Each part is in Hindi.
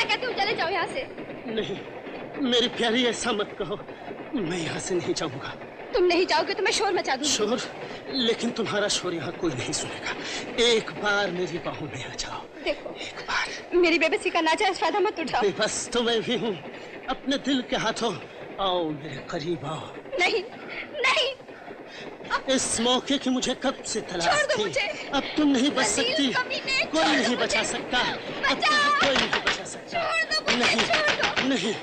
मैं कहती हूँ चले जाओ यहाँ से। नहीं मेरी प्यारी, ऐसा मत कहो, मैं यहाँ से नहीं जाऊंगा। तुम नहीं जाओगे तो मैं शोर मचा दूंगी। शोर? लेकिन तुम्हारा शोर यहाँ कोई नहीं सुनेगा। एक बार मेरी बाहों में आ जाओ। देखो एक बार मेरी बेबसी का नाजायज फायदा मत उठाओ। बेबस तो मैं भी हूँ, अपने दिल के हाथों आओ, मेरे करीब आओ। नहीं नहीं, इस मौके की मुझे कब से तलाश थी। अब तुम नहीं बच सकती, कोई नहीं बचा सकता, अब कोई नहीं बचा सकता। नहीं नहीं,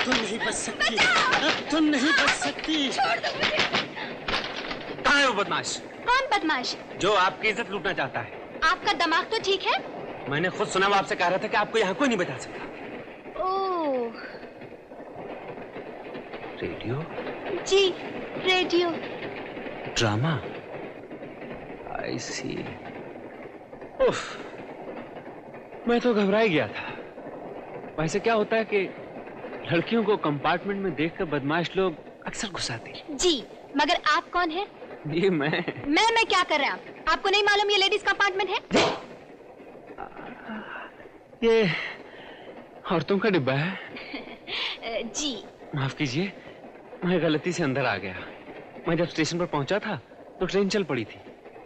तुम नहीं बच सकती, अब तुम नहीं बच सकती। कहाँ है वो बदमाश? कौन बदमाश? जो आपकी इज्जत लूटना चाहता है। आपका दिमाग तो ठीक है? मैंने खुद सुना, वो आपसे कह रहा था कि आपको यहाँ कोई नहीं बचा सकता। ओह रेडियो? जी रेडियो। ड्रामा? आई सी। उफ, मैं तो घबरा ही गया था। वैसे क्या होता है कि लड़कियों को कंपार्टमेंट में देखकर बदमाश लोग अक्सर घुसाते हैं। जी, मगर आप कौन हैं? ये मैं क्या कर रहे हैं आप? आपको नहीं मालूम ये लेडीज कंपार्टमेंट है? ये औरतों का डिब्बा है। जी माफ कीजिए, मैं गलती से अंदर आ गया। मैं जब स्टेशन पर पहुंचा था तो ट्रेन चल पड़ी थी।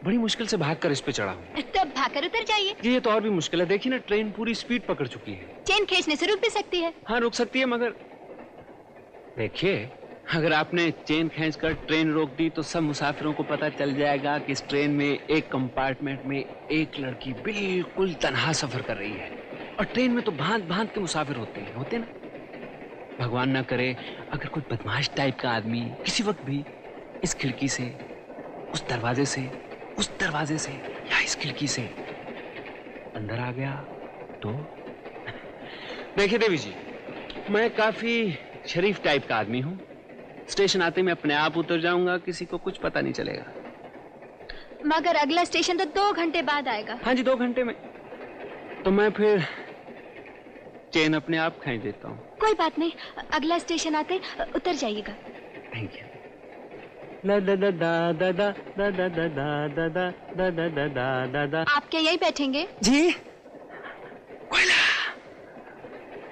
बड़ी मुश्किल से भागकर इस पे चढ़ा हूँ। तो भागकर उतर जाइए। ये तो और भी मुश्किल है। देखिए ना, ट्रेन पूरी स्पीड पकड़ चुकी है। चेन खींचने से रुक भी सकती है। हाँ रुक सकती है, मगर देखिए, अगर आपने चेन खींचकर ट्रेन रोक दी तो सब मुसाफिरों को पता चल जाएगा कि इस ट्रेन में एक कंपार्टमेंट में एक लड़की बिल्कुल तन्हा सफर कर रही है। और ट्रेन में तो भांत भांत के मुसाफिर होते ना। भगवान ना करे अगर कोई बदमाश टाइप का आदमी किसी वक्त भी इस खिड़की से, उस दरवाजे से या इस खिड़की से अंदर आ गया तो। देखिए देवी जी, मैं काफी शरीफ टाइप का आदमी हूँ। स्टेशन आते मैं अपने आप उतर जाऊंगा, किसी को कुछ पता नहीं चलेगा। मगर अगला स्टेशन तो 2 घंटे बाद आएगा। हाँ जी, 2 घंटे में। तो मैं फिर चेन अपने आप खींच देता हूँ। कोई बात नहीं, अगला स्टेशन आते उतर जाइएगा। Thank you. दा दा दा दा दा दा दा दा दा दा दा दा दा दा दा दा। आप क्या यही बैठेंगे? जी।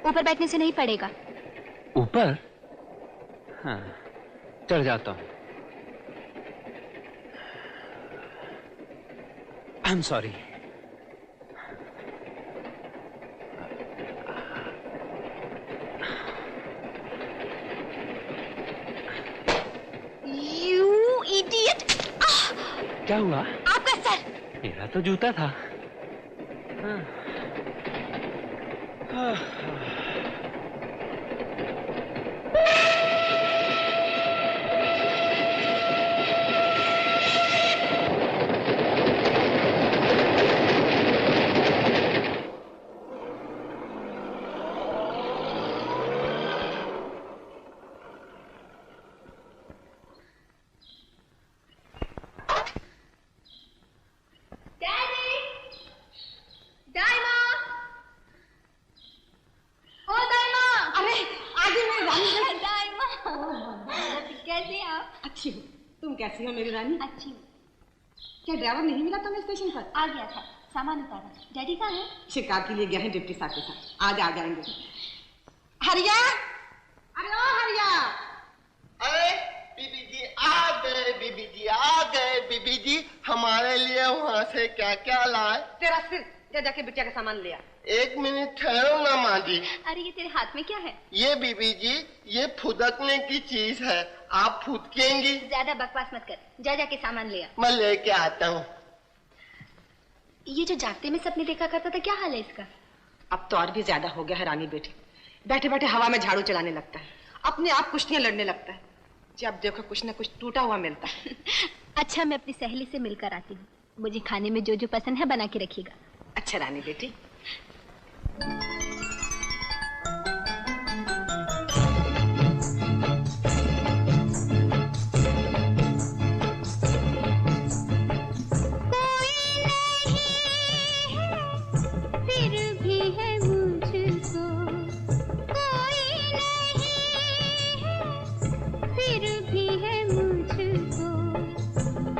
ऊपर बैठने से नहीं पड़ेगा। ऊपर? हाँ, चढ़ जाता हूँ। I am sorry. You idiot! क्या हुआ? आपका सर। मेरा तो जूता था। हाँ। कैसी हो मेरी रानी? अच्छी हूँ। क्या ड्राइवर नहीं मिला तुम्हें स्टेशन पर? आ गया था, सामान उतारा। डैडी कहाँ है? शिकार के लिए गए हैं डिप्टी साहब के साथ। आज आ जाएंगे। हरिया, अरे ओ हरिया। अरे बीबी जी आ गए, बीबी जी आ गए। बीबी जी हमारे लिए वहाँ से क्या क्या लाए? तेरा सिर, जा जाके बिटिया का सामान ले आ। 1 मिनट ठहरो ना माँ जी। अरे ये तेरे हाथ में क्या है? ये बीबी जी, ये फुदकने की चीज है, आप फुदकेंगी? ज्यादा बकवास मत कर, जा जाके सामान ले आ। मैं लेके आता हूँ। ये जो जागते में सपने देखा करता था, क्या हाल है इसका? अब तो और भी ज्यादा हो गया है रानी बेटी। बैठे बैठे हवा में झाड़ू चलाने लगता है, अपने आप कुश्तियां लड़ने लगता है। जब देखो कुछ न कुछ टूटा हुआ मिलता है। अच्छा, मैं अपनी सहेली से मिलकर आती हूँ। मुझे खाने में जो जो पसंद है बना के रखिएगा। अच्छा रानी बेटी।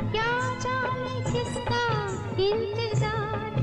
क्या जाने किसका इंतजार।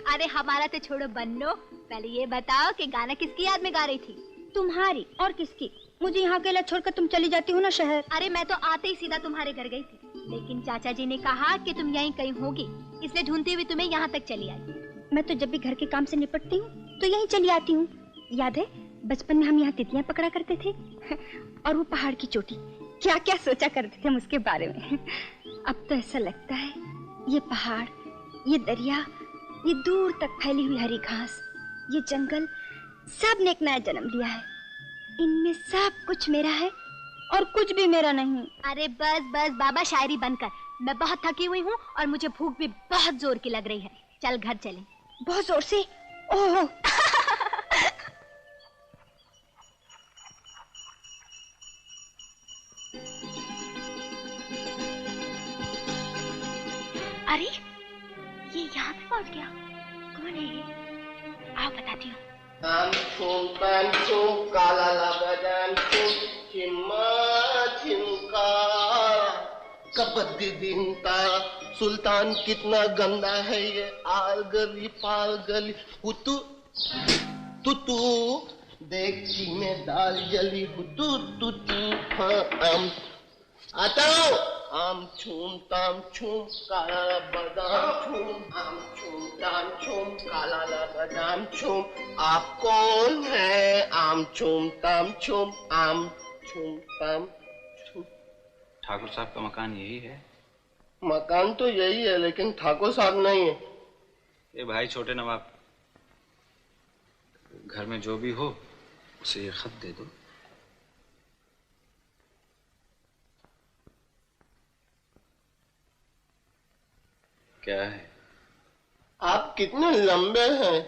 अरे हमारा तो छोड़ो बन्नो, पहले ये बताओ कि गाना किसकी याद में गा रही थी? तुम्हारी और किसकी? मुझे यहाँ अकेला छोड़कर तुम चली जाती हो ना शहर। अरे मैं तो आते ही सीधा तुम्हारे घर गई थी, लेकिन चाचा जी ने कहा कि तुम यहीं कहीं होगी, इसलिए ढूंढती हुई तुम्हें यहाँ तक चली आई। मैं तो जब भी घर के काम से निपटती हूँ तो यहीं चली आती हूँ। याद है बचपन में हम यहाँ तितलियाँ पकड़ा करते थे और वो पहाड़ की चोटी, क्या क्या सोचा करते थे हम उसके बारे में। अब तो ऐसा लगता है ये पहाड़, ये दरिया, ये दूर तक फैली हुई हरी घास, ये जंगल, सब ने एक नया जन्म लिया है। इनमें सब कुछ मेरा है और कुछ भी मेरा नहीं। अरे बस बस बाबा शायरी बनकर, मैं बहुत थकी हुई हूँ और मुझे भूख भी बहुत जोर की लग रही है। चल घर चलें। बहुत जोर से? ओह अरे ये यहाँ पे पहुँच गया, कौन है ये? आओ बताती हूँ। काला लगा छिमका कबड्डी दिनता सुल्तान कितना गंदा है ये आल गली पाल गली हुतू तुतू देखी में दाल जली हुतू तुतू। हाँ आम आता हूँ। आम छूम ताम छूम काला बादाम छूम, आम छूम ताम छूम काला बादाम छूम। आप कौन है? आम छूम ताम छूम, आम छूम ताम छूम। ठाकुर साहब का मकान यही है? मकान तो यही है लेकिन ठाकुर साहब नहीं है। ये भाई छोटे नवाब, घर में जो भी हो उसे ये खत दे दो। क्या है? आप कितने लंबे हैं?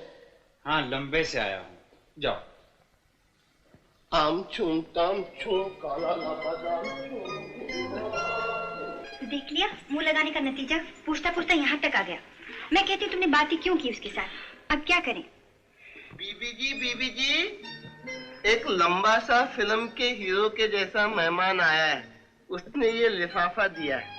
हाँ लंबे से आया हूँ, जाओ। आम छूम ताम छूम काला बादाम छूम। देख लिया मुंह लगाने का नतीजा, पूछता पूछता यहाँ तक आ गया। मैं कहती तुमने बात ही क्यों की उसके साथ? अब क्या करें? बीबी जी, एक लंबा सा फिल्म के हीरो के जैसा मेहमान आया है। उसने ये लिफाफा दिया है।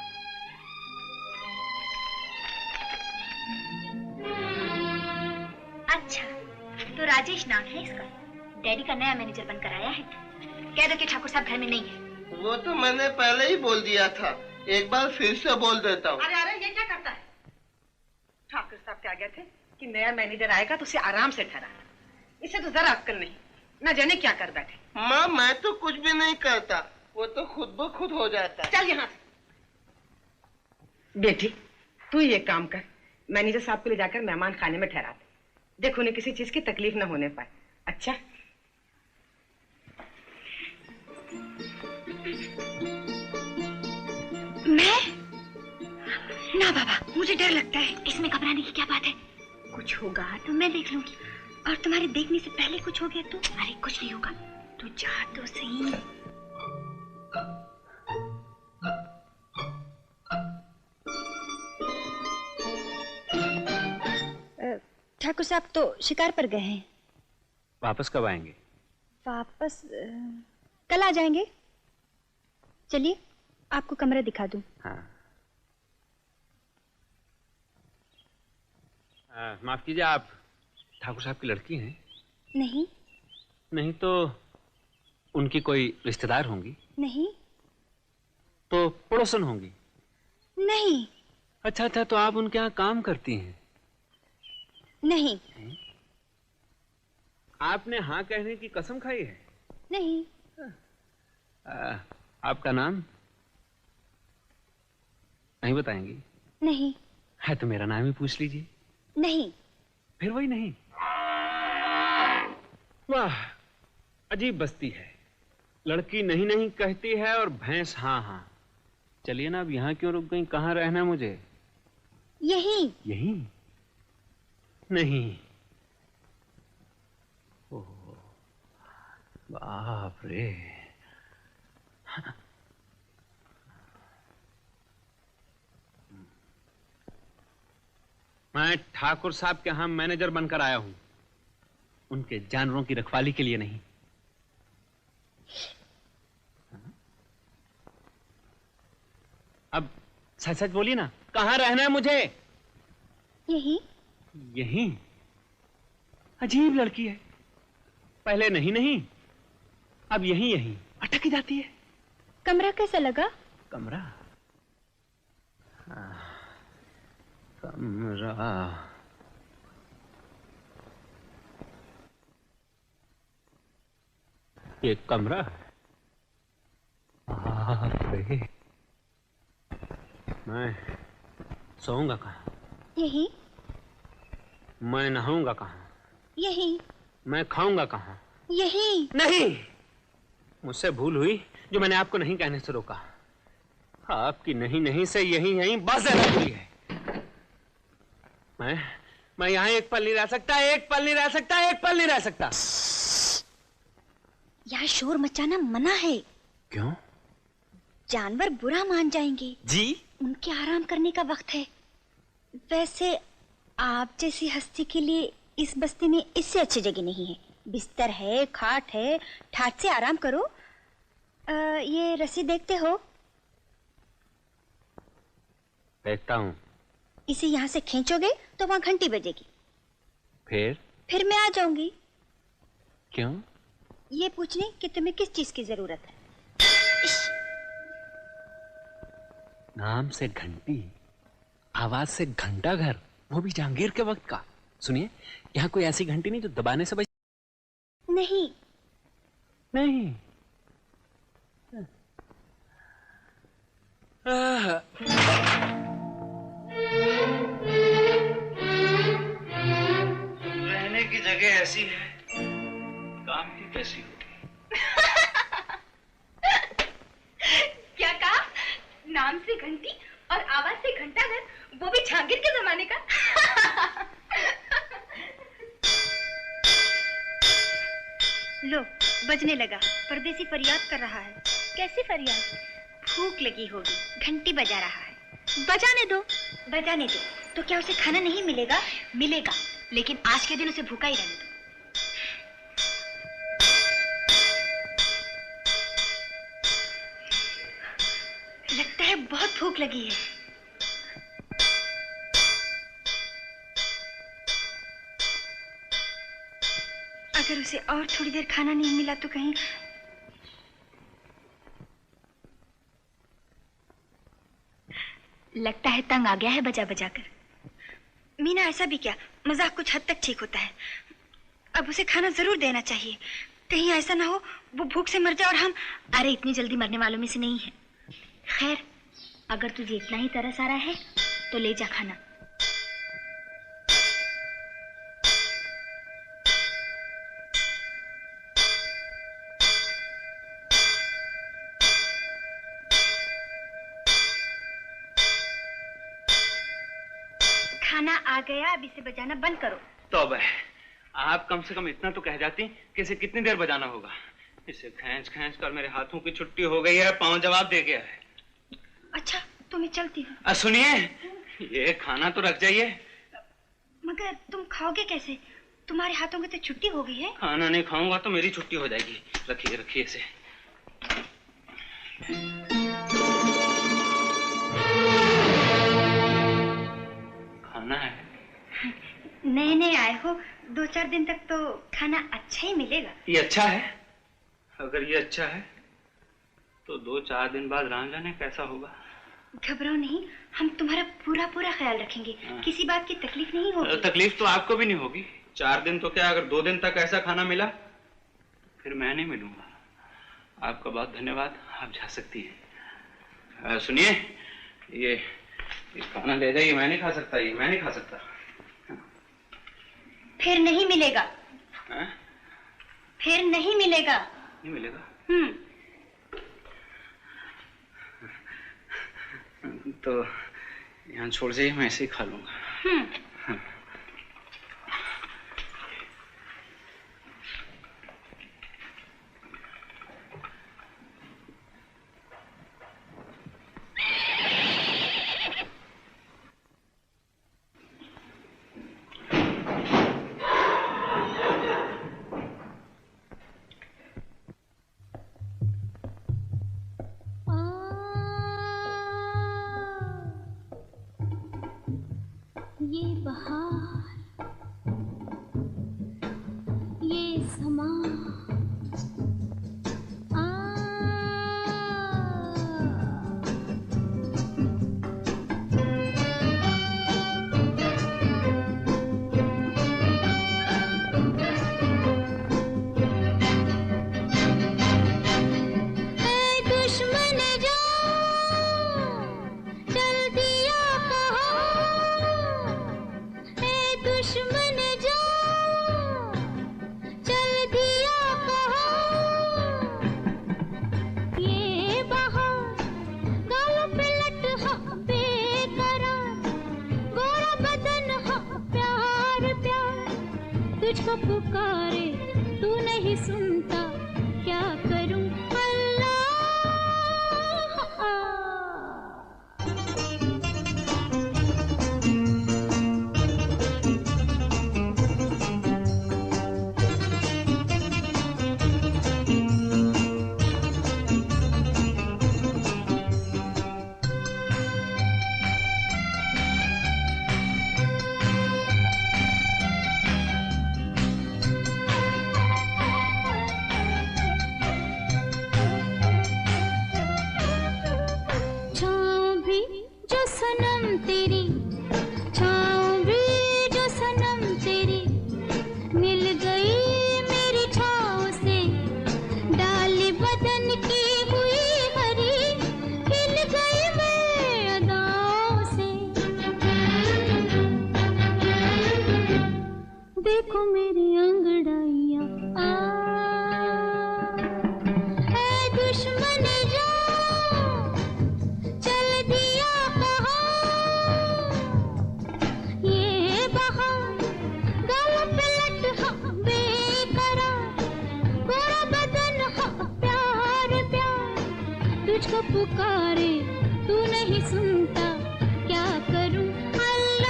अच्छा, तो राजेश नाम है इसका। डैडी का नया मैनेजर बनकर आया है। कह दो कि ठाकुर साहब घर में नहीं है। वो तो मैंने पहले ही बोल दिया था, एक बार फिर से बोल देता हूँ। अरे अरे, ये क्या करता है? ठाकुर साहब क्या गए थे कि नया मैनेजर आएगा तो उसे आराम से ठहरा। इसे तो जरा अक्ल नहीं, न जाने क्या कर बैठे। माँ, मैं तो कुछ भी नहीं करता, वो तो खुद ब खुद हो जाता है। चल यहाँ से। बेटी, तू ये काम कर, मैनेजर साहब को ले जाकर मेहमान खाने में ठहरा दे। देखो उन्हें किसी चीज की तकलीफ न होने पाए। अच्छा? मैं? ना बाबा, मुझे डर लगता है। इसमें घबराने की क्या बात है? कुछ होगा तो मैं देख लूंगी, और तुम्हारे देखने से पहले कुछ हो गया तो? अरे कुछ नहीं होगा, तू जा तो सही। ठाकुर साहब तो शिकार पर गए हैं। वापस कब आएंगे? वापस कल आ जाएंगे। चलिए आपको कमरा दिखा दूं। हाँ। माफ कीजिए, आप ठाकुर साहब की लड़की हैं? नहीं। नहीं तो उनकी कोई रिश्तेदार होंगी? नहीं। तो पड़ोसन होंगी? नहीं। अच्छा अच्छा, तो आप उनके यहाँ काम करती हैं? नहीं। आपने हाँ कहने की कसम खाई है? नहीं। आपका नाम नहीं बताएंगी? नहीं। है तो मेरा नाम ही पूछ लीजिए। नहीं। फिर वही नहीं? वाह, अजीब बस्ती है। लड़की नहीं नहीं कहती है और भैंस हाँ हाँ। चलिए ना, अब यहाँ क्यों रुक गई? कहाँ रहना मुझे? यहीं। यहीं? नहीं। ओह, बाप रे। मैं ठाकुर साहब के यहाँ मैनेजर बनकर आया हूं, उनके जानवरों की रखवाली के लिए नहीं। अब सच सच बोलिए ना, कहाँ रहना है मुझे? यहीं। यहीं? अजीब लड़की है, पहले नहीं नहीं, अब यहीं यहीं अटक जाती है। कमरा कैसा लगा? कमरा? कमरा ये कमरा है? मैं सोऊंगा कहाँ? यहीं। मैं नहाऊंगा कहाँ? यहीं। मैं खाऊंगा कहाँ? यहीं। नहीं, मुझसे भूल हुई जो मैंने आपको नहीं कहने से रोका। आपकी नहीं नहीं से यहीं यहीं बस हुई है। मैं यहाँ एक पल नहीं रह सकता, एक पल नहीं रह सकता, एक पल नहीं रह सकता। यहाँ शोर मचाना मना है। क्यों? जानवर बुरा मान जाएंगे जी। उनके आराम करने का वक्त है। वैसे आप जैसी हस्ती के लिए इस बस्ती में इससे अच्छी जगह नहीं है। बिस्तर है, खाट है, ठाट से आराम करो। ये रस्सी देखते हो? देखता हूँ। इसे यहाँ से खींचोगे तो वहाँ घंटी बजेगी। फिर मैं आ जाऊंगी। क्यों? ये पूछने कि तुम्हें किस चीज की जरूरत है। नाम से घंटी, आवाज से घंटा घर, वो भी जहांगीर के वक्त का। सुनिए, यहाँ कोई ऐसी घंटी नहीं जो दबाने से बज। नहीं। नहीं। रहने की जगह ऐसी है, काम की कैसी होगी? क्या कहा? नाम से घंटी और आवाज से घंटा घर, वो भी जहांगीर के जमाने का। लो, बजने लगा। परदेसी फरियाद कर रहा है। कैसी फरियाद? भूख लगी होगी, घंटी बजा रहा है। बजाने दो। बजाने दो तो क्या उसे खाना नहीं मिलेगा? मिलेगा, लेकिन आज के दिन उसे भूखा ही रहने दो। है, बहुत भूख लगी है। अगर उसे और थोड़ी देर खाना नहीं मिला तो कहीं लगता है तंग आ गया है बजा बजा कर। मीना, ऐसा भी क्या, मजाक कुछ हद तक ठीक होता है। अब उसे खाना जरूर देना चाहिए, कहीं ऐसा ना हो वो भूख से मर जाए और हम। अरे इतनी जल्दी मरने वालों में से नहीं है। खैर, अगर तुझे इतना ही तरस आ रहा है तो ले जा खाना। खाना आ गया, अब इसे बजाना बंद करो। तौबा है, आप कम से कम इतना तो कह जाती कि इसे कितनी देर बजाना होगा। इसे खींच खींच कर मेरे हाथों की छुट्टी हो गई है, पाँव जवाब दे गया है। अच्छा तो मैं चलती हूँ। सुनिए, ये खाना तो रख जाइए। मगर तुम खाओगे कैसे? तुम्हारे हाथों की तो छुट्टी हो गई है। खाना नहीं खाऊंगा तो मेरी छुट्टी हो जाएगी। रखिए रखिए इसे। खाना है? नए नए आए हो, 2-4 दिन तक तो खाना अच्छा ही मिलेगा। ये अच्छा है? अगर ये अच्छा है तो 2-4 दिन बाद राम जाने कैसा होगा। घबराओ नहीं, हम तुम्हारा पूरा पूरा ख्याल रखेंगे। किसी बात की तकलीफ नहीं होगी। तकलीफ तो आपको भी नहीं होगी। 4 दिन तो क्या, अगर 2 दिन तक ऐसा खाना मिला फिर मैं नहीं मिलूंगा। आपका बहुत धन्यवाद, आप जा सकती हैं। सुनिए, ये खाना ले जाइए। मैं नहीं खा सकता, ये मैं नहीं खा सकता। फिर नहीं मिलेगा। है? फिर नहीं मिलेगा। नहीं मिलेगा? तो यहाँ छोड़ जाइए, मैं ऐसे ही खा लूंगा। ये बहार, ये समा, तुझको पुकारे तू नहीं सुनता, क्या करूं अल्लाह। देखो मेरी अंगड़ाइयाँ, है दुश्मन जो चल दिया कहाँ। ये बहार गल पे लट बेकरार, गोरा बदन प्यार प्यार, तुझको पुकारे तू नहीं सुनता, क्या करूं अल्लाह।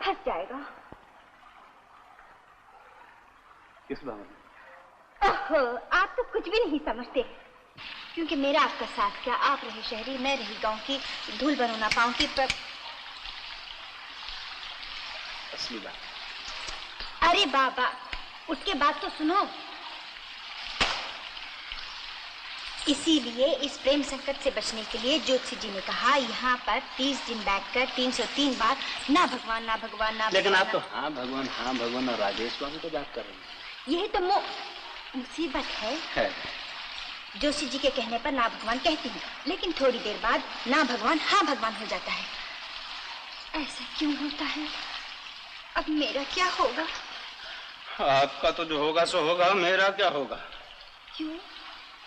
फंस जाएगा। किस बात में? ओहो, आप तो कुछ भी नहीं समझते, क्योंकि मेरा आपका साथ क्या, आप रहे शहरी, मैं रही गांव की, धूल बनो ना पाऊं की। पर असली बात। अरे बाबा, उसके बाद तो सुनो। इसीलिए इस प्रेम संकट से बचने के लिए ज्योतिषी जी ने कहा यहाँ पर 30 दिन बैठकर 303 बार ना भगवान ना भगवान ना भगवान। लेकिन आप तो हाँ भगवान और राजेश स्वामी को बात कर रहे हैं। यही तो मुसीबत है। जोशी जी के कहने पर ना भगवान कहती हूँ, लेकिन थोड़ी देर बाद ना भगवान हाँ भगवान हो जाता है। ऐसा क्यों होता है? अब मेरा क्या होगा? आपका तो जो होगा सो होगा, मेरा क्या होगा? क्यों,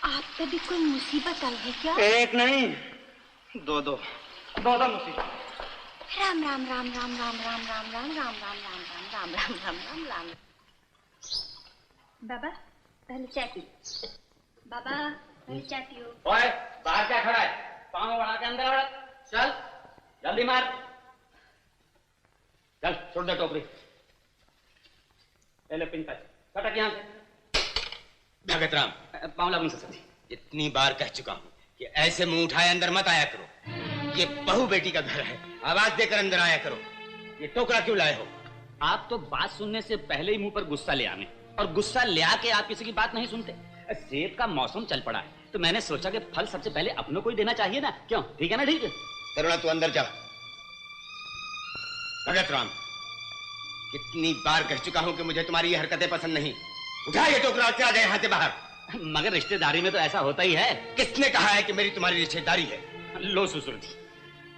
आप पे भी कोई मुसीबत आई है क्या? एक नहीं, दो मुसीबत। राम राम राम राम राम राम राम राम राम राम राम राम राम राम राम राम राम। बाबा पहले चाय पी। बाबा पहले चाय पियो। ओए, बाहर क्या खड़ा है? पाँव बढ़ा के अंदर आ, चल जल्दी मार। चल छोड़ दे टोकरी। ले पिन पैसे कटक यहाँ से। भगत राम, पाँव लगन से सची। इतनी बार कह चुका हूँ कि ऐसे मुंह उठाए अंदर मत आया करो। ये बहू बेटी का घर है, आवाज देकर अंदर आया करो। ये टोकरा क्यों लाए हो? आप तो बात सुनने से पहले ही मुंह पर गुस्सा ले आने, और गुस्सा ले आके आप किसी की बात नहीं सुनते। सेब का मौसम चल पड़ा है, तो मैंने सोचा कि फल सबसे पहले अपनों को ही देना चाहिए ना। क्यों, ठीक है ना? ठीक है। करुणा तू अंदर जा। भगत राम, कितनी बार कह चुका हूं कि मुझे तुम्हारी ये हरकतें पसंद नहीं। उठा ये टोकरा और चला जाए यहाँ से बाहर। मगर रिश्तेदारी में तो ऐसा होता ही है। किसने कहा है कि मेरी तुम्हारी रिश्तेदारी है? लो ससुर जी,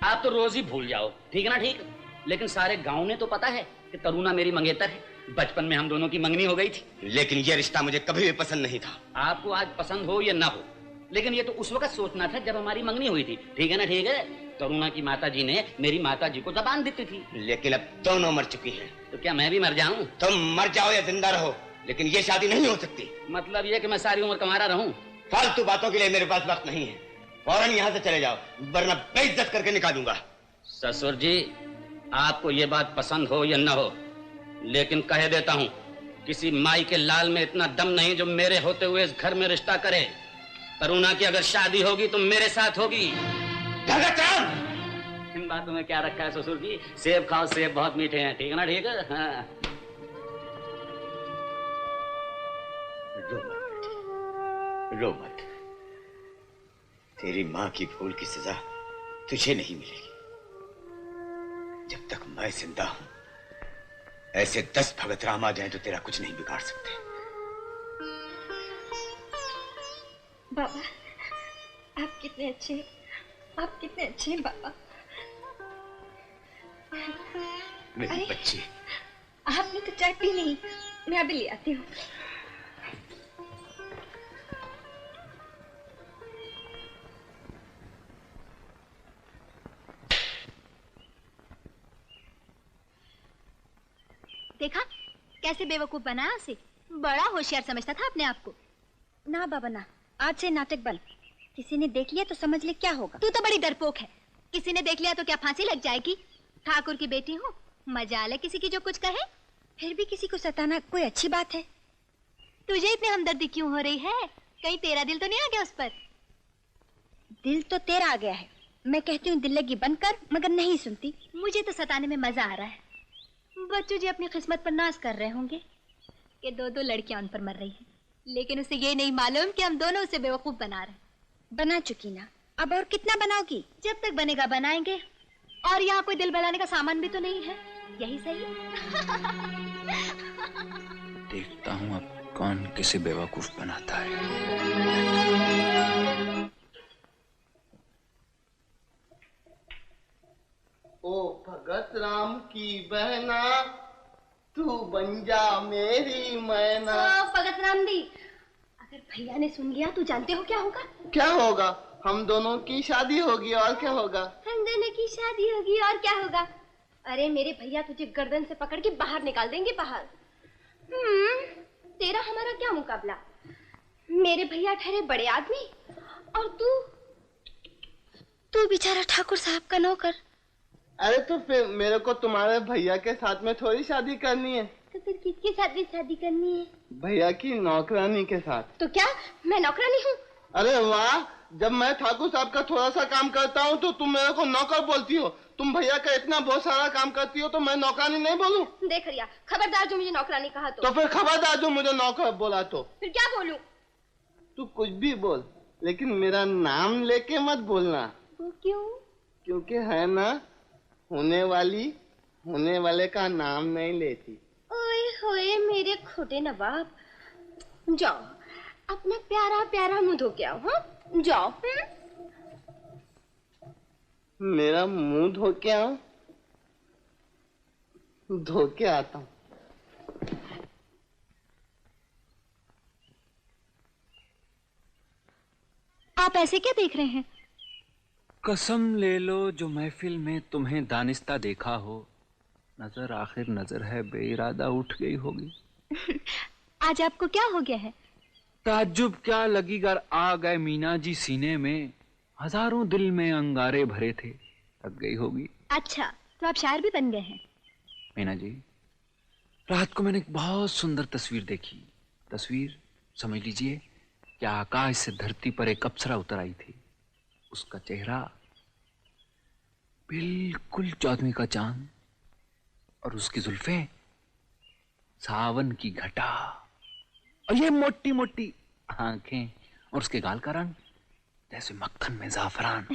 आप तो रोज ही भूल जाओ, ठीक है ना? ठीक, लेकिन सारे गांव ने तो पता है कि तरुणा मेरी मंगेतर है। बचपन में हम दोनों की मंगनी हो गई थी। लेकिन ये रिश्ता मुझे कभी भी पसंद नहीं था। आपको आज पसंद हो या ना हो, लेकिन ये तो उस वक्त सोचना था जब हमारी मंगनी हुई थी, ठीक है ना? ठीक है। तरुणा की माताजी ने मेरी माताजी को जबान दी थी। लेकिन अब दोनों मर चुकी हैं। तो क्या मैं भी मर जाऊं? तुम मर जाओ या जिंदा रहो, लेकिन ये शादी नहीं हो सकती। मतलब ये कि मैं सारी उम्र कमारा रहूं? फालतू बातों के लिए मेरे पास वक्त नहीं है। फौरन यहाँ से चले जाओ, वरना बेइज्जत करके निकालूंगा। ससुर जी, आपको ये बात पसंद हो या न हो, लेकिन कह देता हूँ, किसी माई के लाल में इतना दम नहीं जो मेरे होते हुए इस घर में रिश्ता करे। तरुणा की अगर शादी होगी तो मेरे साथ होगी। भगत राम, इन बातों में क्या रखा है ससुर जी? सेब खाओ, सेब बहुत मीठे हैं, ठीक है ना? ठीक है। हाँ। रो मत। तेरी माँ की भूल की सजा तुझे नहीं मिलेगी। जब तक मैं जिंदा हूं, ऐसे 10 भगत राम आ जाएं तो तेरा कुछ नहीं बिगाड़ सकते। बाबा, आप कितने अच्छे हैं, आप कितने अच्छे हैं बाबा। मेरी बच्ची, आपने तो चाय पी नहीं, मैं अभी ले आती हूँ। देखा कैसे बेवकूफ बनाया उसे। बड़ा होशियार समझता था अपने आप को। ना बाबा ना, आज से नाटक बंद। किसी ने देख लिया तो समझ ले क्या होगा। तू तो बड़ी डरपोक है। किसी ने देख लिया तो क्या फांसी लग जाएगी? ठाकुर की बेटी हूँ, मजाल है किसी की जो कुछ कहे। फिर भी किसी को सताना कोई अच्छी बात है? तुझे इतनी हमदर्दी क्यों हो रही है? कहीं तेरा दिल तो नहीं आ गया उस पर? दिल तो तेरा आ गया है। मैं कहती हूँ दिल लगी बंद कर, मगर नहीं सुनती। मुझे तो सताने में मजा आ रहा है। बच्चू जी अपनी किस्मत पर नाज कर रहे होंगे कि 2 लड़कियां उन पर मर रही हैं, लेकिन उसे ये नहीं मालूम कि हम दोनों उसे बेवकूफ बना रहे हैं। बना चुकी ना, अब और कितना बनाओगी? जब तक बनेगा बनाएंगे। और यहाँ कोई दिल बहलाने का सामान भी तो नहीं है, यही सही। देखता हूँ अब कौन किसे बेवकूफ बनाता है। ओ भगत राम की बहना, तू बन जा मेरी मैना। भगत राम दी, अगर भैया ने सुन लिया तो जानते हो क्या होगा? क्या होगा? हम दोनों की शादी होगी, और क्या होगा? हम दोनों की शादी होगी, और क्या होगा? अरे मेरे भैया तुझे गर्दन से पकड़ के बाहर निकाल देंगे, बाहर। तेरा हमारा क्या मुकाबला? मेरे भैया ठहरे बड़े आदमी, और तू बेचारा ठाकुर साहब का नौकर। अरे तो फिर मेरे को तुम्हारे भैया के साथ में थोड़ी शादी करनी है। तो फिर किसके साथ भी शादी करनी है? भैया की नौकरानी के साथ। तो क्या मैं नौकरानी हूँ? अरे वाह, जब मैं ठाकुर साहब का थोड़ा सा काम करता हूँ तो तुम मेरे को नौकर बोलती हो। तुम भैया का इतना बहुत सारा काम करती हो तो मैं नौकरानी नहीं बोलूं? देख रिया, खबरदार जो मुझे नौकरानी कहा तो फिर खबरदार जो मुझे नौकर बोला तो फिर क्या बोलूं? तू कुछ भी बोल, लेकिन मेरा नाम लेके मत बोलना। वो क्यों? क्योंकि है ना, होने वाले का नाम नहीं लेती। ओए होए मेरे खोटे नवाब, जाओ अपना प्यारा प्यारा मुंह धो के आओ। हाँ जाओ। मेरा मुंह धो के आओ? धो के आता हूँ। आप ऐसे क्या देख रहे हैं? कसम ले लो जो महफिल में तुम्हें दानिस्ता देखा हो, नजर आखिर नजर है बेइरादा उठ गई होगी। आज आपको क्या हो गया है? ताज्जुब क्या लगीगर आ गए मीना जी सीने में, हजारों दिल में अंगारे भरे थे, थक गई होगी। अच्छा, तो आप शायर भी बन गए हैं। मीना जी, रात को मैंने एक बहुत सुंदर तस्वीर देखी। तस्वीर समझ लीजिए कि आकाश से धरती पर एक अप्सरा उतर आई थी। उसका चेहरा बिल्कुल चौदहवीं का चांद और उसकी जुल्फें सावन की घटा और ये मोटी मोटी आंखें और उसके गाल का रंग जैसे मक्खन में जाफरान।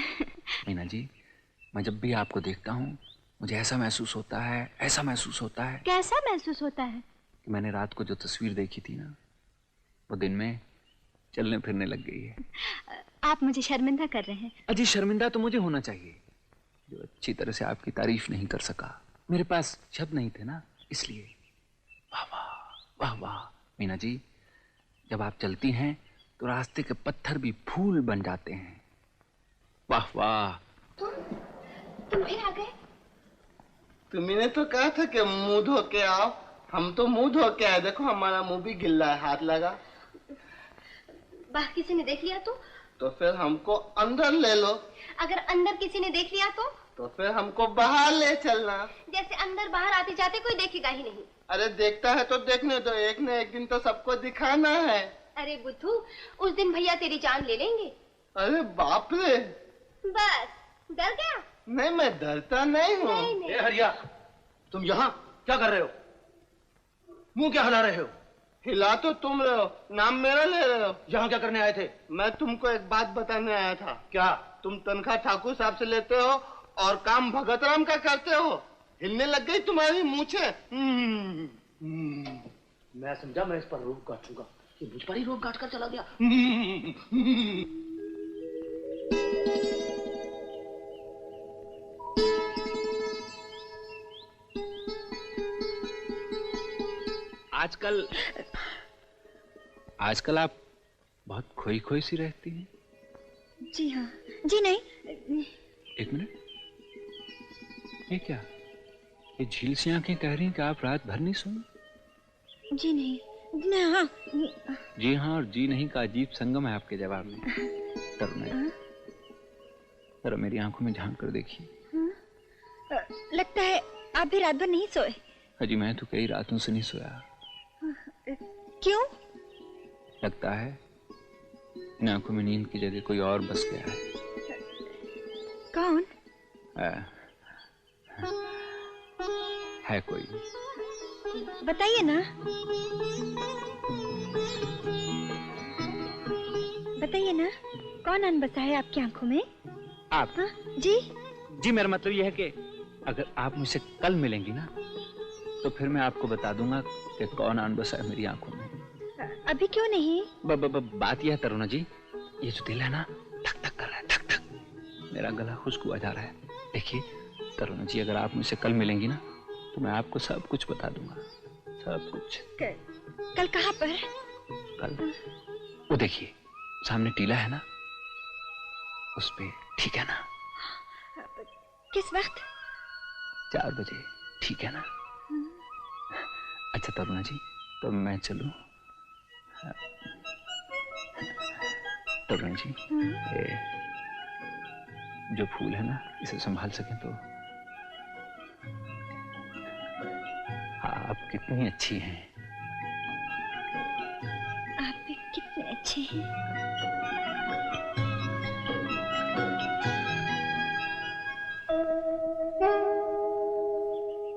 मीना जी, मैं जब भी आपको देखता हूँ मुझे ऐसा महसूस होता है, ऐसा महसूस होता है। कैसा महसूस होता है? कि मैंने रात को जो तस्वीर देखी थी ना, वो दिन में चलने फिरने लग गई है। आप मुझे शर्मिंदा कर रहे हैं। अजी शर्मिंदा तो मुझे होना चाहिए जो अच्छी तरह से आपकी तारीफ नहीं कर सका। मेरे पास शब्द नहीं थे ना, इसलिए। वाह वाह वाह वाह। मीना जी, जब आप चलती हैं तो रास्ते के पत्थर भी फूल बन जाते हैं। वाह वाह। तुम फिर आ गए? तुमने तो कहा था कि मुंह धो के आओ। हम तो मुंह धो के आए, देखो हमारा मुंह भी गिल्ला है, हाथ लगा। बाहर किसी ने देख लिया तो फिर हमको अंदर ले लो। अगर अंदर किसी ने देख लिया तो फिर हमको बाहर ले चलना। जैसे अंदर बाहर आते जाते कोई देखेगा ही नहीं। अरे देखता है तो देखने दो, एक न एक दिन तो सबको दिखाना है। अरे बुद्धू, उस दिन भैया तेरी जान ले लेंगे। अरे बाप रे। बस डर गया? नहीं, मैं डरता नहीं हूँ। ए हरिया, तुम यहाँ क्या कर रहे हो? मुंह क्या हिला रहे हो? हिला तो तुम रहे हो, नाम मेरा ले रहे हो। यहाँ क्या करने आए थे? मैं तुमको एक बात बताने आया था। क्या? तुम तनख्वाह ठाकुर साहब से लेते हो और काम भगत राम का करते हो। हिलने लग गई तुम्हारी मूछें। मैं समझा मैं इस पर रोक काटूंगा, ये मुझ पर ही रोक काट कर चला गया। आजकल आप बहुत खोई खोई सी रहती हैं। जी हाँ। जी नहीं। एक मिनट, ये क्या? ये झील सी आंखें कह रही हैं कि आप रात भर नहीं सोई। जी नहीं। हाँ। जी हाँ और जी नहीं का अजीब संगम है आपके जवाब में। तरुण, जरा मेरी आंखों में झांक कर देखिए। लगता है आप भी रात भर नहीं सोए। अजी मैं तो कई रातों से नहीं सोया। क्यों? लगता है इन आंखों में नींद की जगह कोई और बस गया है। कौन? है कोई। बताइए ना, बताइए ना, कौन अन बसा है आपकी आंखों में? आप? हाँ? जी जी, मेरा मतलब यह है कि अगर आप मुझसे कल मिलेंगी ना तो फिर मैं आपको बता दूंगा कि कौन आन बसा है मेरी आंखों में। अभी क्यों नहीं? बात यह है तरुणा जी, ये जो दिल है ना धक धक कर रहा है, धक धक। मेरा गला खुश्क हुआ जा रहा है। देखिए तरुणा जी, अगर आप मुझसे कल मिलेंगी ना तो मैं आपको सब कुछ बता दूंगा, सब कुछ। कल कहाँ पर? कल वो देखिए सामने टीला है ना, उस पे, ठीक है ना? किस वक्त? 4 बजे, ठीक है ना? अच्छा तरुणा जी, तो मैं चलूं? तरुणा जी, ये जो फूल है ना, इसे संभाल सकें तो आप कितनी अच्छी हैं। आप भी कितने अच्छे हैं।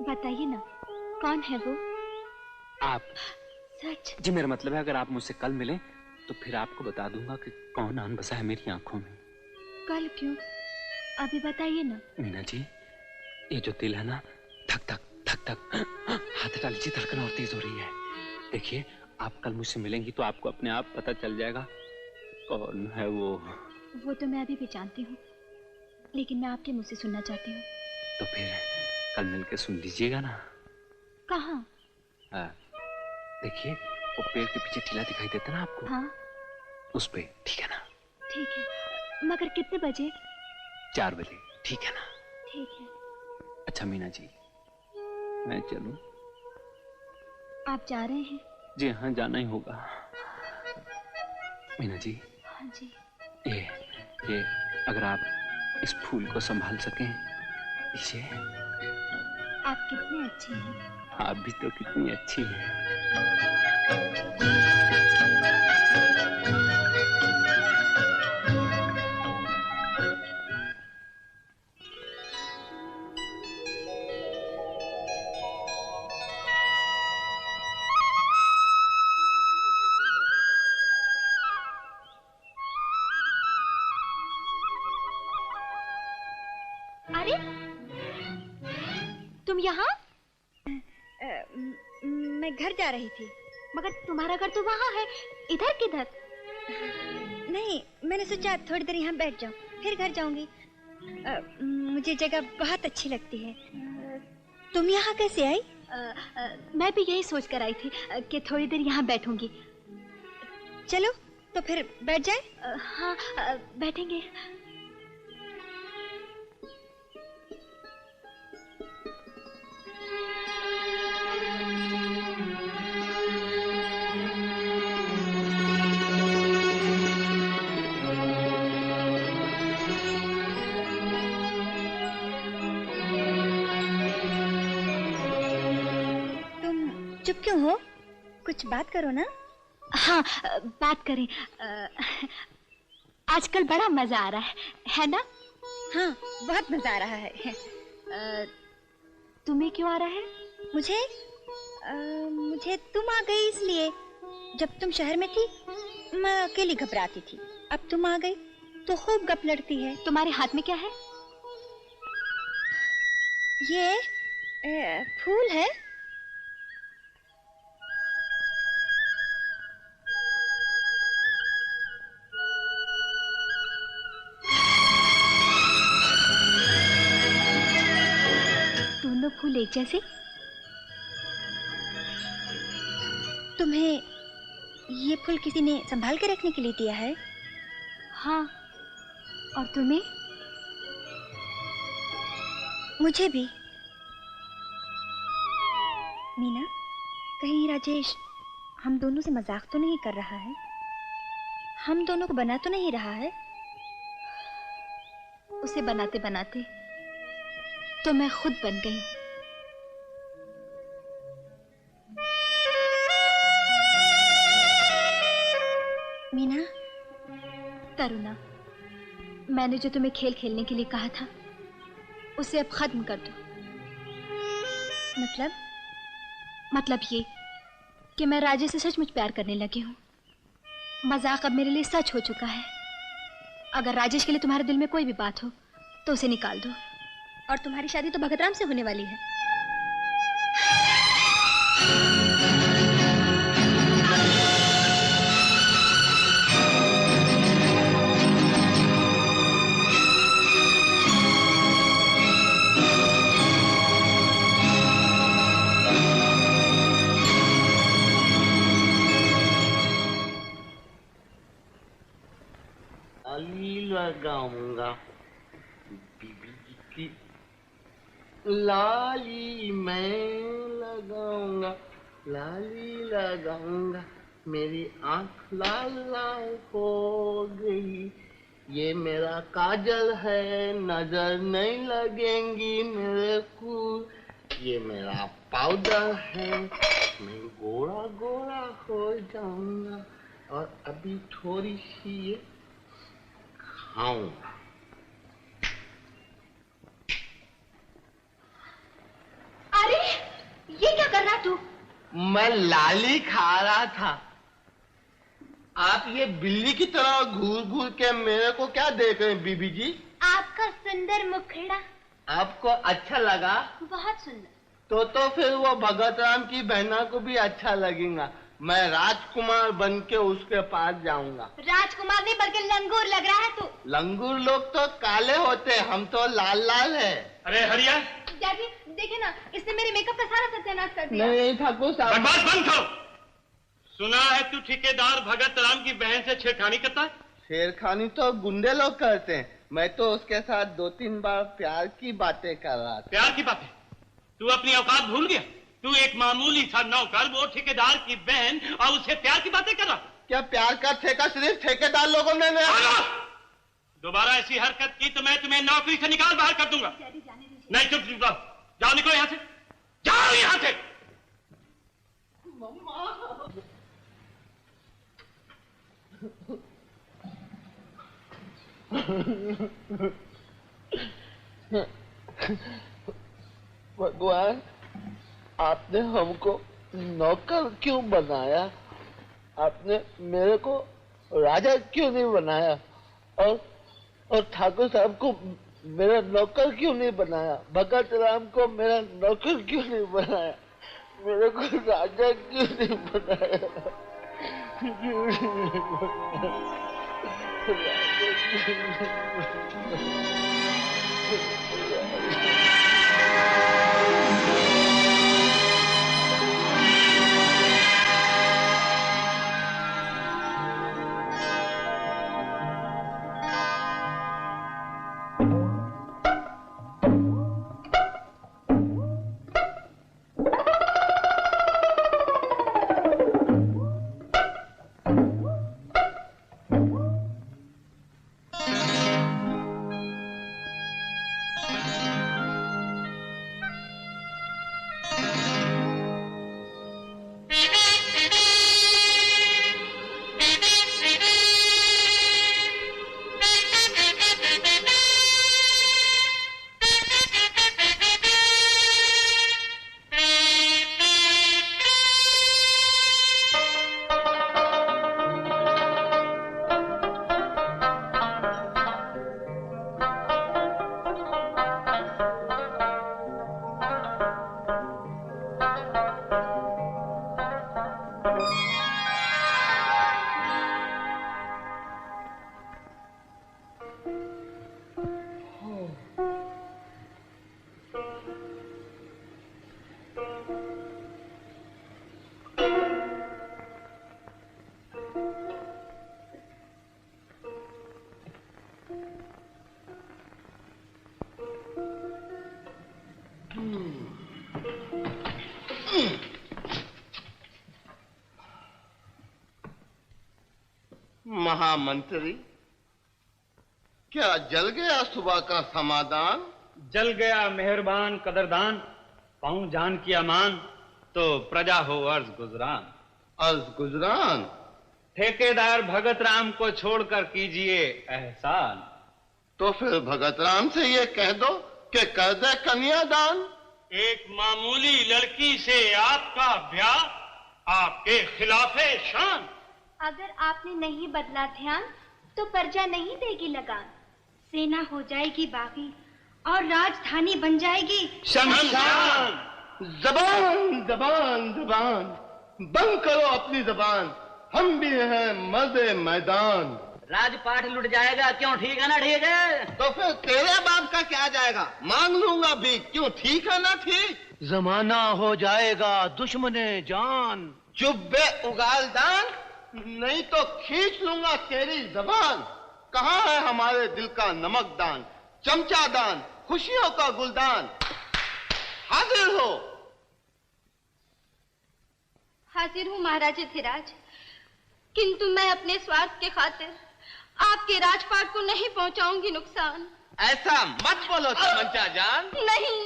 बताइए ना, कौन है वो? आप। सच? जी मेरा मतलब है अगर आप मुझसे कल मिलें तो फिर आपको बता दूंगा कि कौन आन बसा है मेरी आंखों में। कल क्यों? अभी बताइए ना। मीना जी, ये जो दिल है ना, धक धक धक धक, हाथ हटा लीजिए, धड़कन और तेज हो रही है। देखिए, आप कल मुझसे मिलेंगी तो आपको अपने आप पता चल जाएगा कौन है वो। वो तो मैं अभी भी जानती हूँ, लेकिन मैं आपके मुंह से सुनना चाहती हूँ। तो फिर कल मिलकर सुन लीजिएगा ना। कहाँ? देखिए, वो पेड़ के पीछे टीला दिखाई देता ना आपको? हाँ। उस पे, ठीक है ना? ठीक है, मगर कितने बजे? 4 बजे, ठीक है ना? ठीक है। अच्छा मीना जी, मैं चलूं? आप जा रहे हैं? जी हाँ, जाना ही होगा। मीना जी। हाँ जी। ये अगर आप इस फूल को संभाल सकें, इसे। आप कितने अच्छे हैं। आप भी तो कितनी अच्छी हैं। अरे, तुम यहाँ? मैं घर जा रही थी। मगर तुम्हारा घर तो वहाँ है, इधर किधर? नहीं, मैंने सोचा थोड़ी देर यहाँ बैठ जाऊं, फिर घर जाऊंगी। मुझे जगह बहुत अच्छी लगती है। तुम यहाँ कैसे आई? मैं भी यही सोच कर आई थी कि थोड़ी देर यहाँ बैठूंगी। चलो तो फिर बैठ जाए। हाँ, बैठेंगे। चुप क्यों हो? कुछ बात करो ना। हाँ, बात करें। आजकल बड़ा मजा आ रहा है ना? हाँ, बहुत मजा आ रहा है। तुम्हें क्यों आ रहा है? मुझे तुम आ गई इसलिए। जब तुम शहर में थी, मैं अकेली घबराती थी। अब तुम आ गई तो खूब गप लड़ती है। तुम्हारे हाथ में क्या है? ये फूल है। दोनों फूल एक जैसे? तुम्हें ये फूल किसी ने संभाल के रखने के लिए दिया है? हाँ, और तुम्हें? मुझे भी। मीना, कहीं राजेश हम दोनों से मजाक तो नहीं कर रहा है? हम दोनों को बना तो नहीं रहा है? उसे बनाते बनाते तो मैं खुद बन गई। मीना। तरुणा, मैंने जो तुम्हें खेल खेलने के लिए कहा था, उसे अब खत्म कर दो। मतलब ये कि मैं राजेश से सचमुच प्यार करने लगी हूँ। मजाक अब मेरे लिए सच हो चुका है। अगर राजेश के लिए तुम्हारे दिल में कोई भी बात हो तो उसे निकाल दो। और तुम्हारी शादी तो भगतराम से होने वाली है। लगाऊंगा बीबी की लाली, मैं लगाऊंगा लाली लगाऊंगा। मेरी आंख लाल लाल हो गई। ये मेरा काजल है, नजर नहीं लगेंगी मेरे को। ये मेरा पाउडर है, मैं गोरा गोरा हो जाऊंगा और अभी थोड़ी सी ये खाऊंगा। अरे ये क्या कर रहा तू? मैं लाली खा रहा था। आप ये बिल्ली की तरह घूर घूर के मेरे को क्या देख रहे हैं बीबी जी? आपका सुंदर मुखड़ा। आपको अच्छा लगा? बहुत सुंदर। तो फिर वो भगत राम की बहना को भी अच्छा लगेगा। मैं राजकुमार बन के उसके पास जाऊंगा। राजकुमार नहीं बल्कि लंगूर लग रहा है तू। लंगूर लोग तो काले होते, हम तो लाल लाल है। अरे हरिया, डैडी देखिए ना, इसने मेरे मेकअप का सारा सत्यानाश कर दिया। नहीं ठाकुर साहब, बकवास बंद करो। सुना है तू ठेकेदार भगत राम की बहन से छेड़खानी करता है? छेड़खानी तो गुंडे लोग करते हैं, मैं तो उसके साथ 2-3 बार प्यार की बातें कर रहा था। प्यार की बातें? तू अपनी औकात भूल गया? तू एक मामूली सा नौकर, वो ठेकेदार की बहन, और उससे प्यार की बातें कर रहा? क्या प्यार का ठेका सिर्फ ठेकेदार लोगों ने दोबारा ऐसी हरकत की तो मैं तुम्हें नौकरी से निकाल बाहर कर दूंगा। नहीं चुप चुप जाओ, निकलो यहाँ से, जाओ यहाँ से। भगवान, आपने हमको नौकर क्यों बनाया? आपने मेरे को राजा क्यों नहीं बनाया? और ठाकुर साहब को मेरा नौकर क्यों नहीं बनाया? भगत राम को मेरा नौकर क्यों नहीं बनाया? मेरे को राजा क्यों नहीं बनाया? क्यों नहीं बनाया? राजा क्यों नहीं बनाया? महामंत्री, क्या जल गया सुबह का समाधान? जल गया मेहरबान कदरदान, पाऊं जान की अमान, तो प्रजा हो अर्ज गुजरान। अर्ज गुजरान? ठेकेदार भगत राम को छोड़कर कीजिए एहसान। तो फिर भगत राम से ये कह दो कि कर दे कन्यादान। एक मामूली लड़की से आपका ब्याह आपके खिलाफे शान। अगर आपने नहीं बदला ध्यान तो प्रजा नहीं देगी लगान। सेना हो जाएगी बागी और राजधानी बन जाएगी शमशान। जबान जबान जबान बंद करो अपनी जबान, हम भी हैं मर्दे मैदान। राजपाट लुट जाएगा, क्यों ठीक है ना ठीक है? तो फिर तेरे बाप का क्या जाएगा, मांग लूंगा भी, क्यों ठीक है ना ठीक? जमाना हो जाएगा दुश्मने जान। चुप बे उगालदान, नहीं तो खींच लूंगा तेरी जबान। कहाँ है हमारे दिल का नमकदान, चमचादान, खुशियों का गुलदान? हाजिर हो। हाजिर हूँ महाराज धीराज, किंतु मैं अपने स्वार्थ के खातिर आपके राजपाट को नहीं पहुंचाऊंगी नुकसान। ऐसा मत बोलो चमचा जान। नहीं,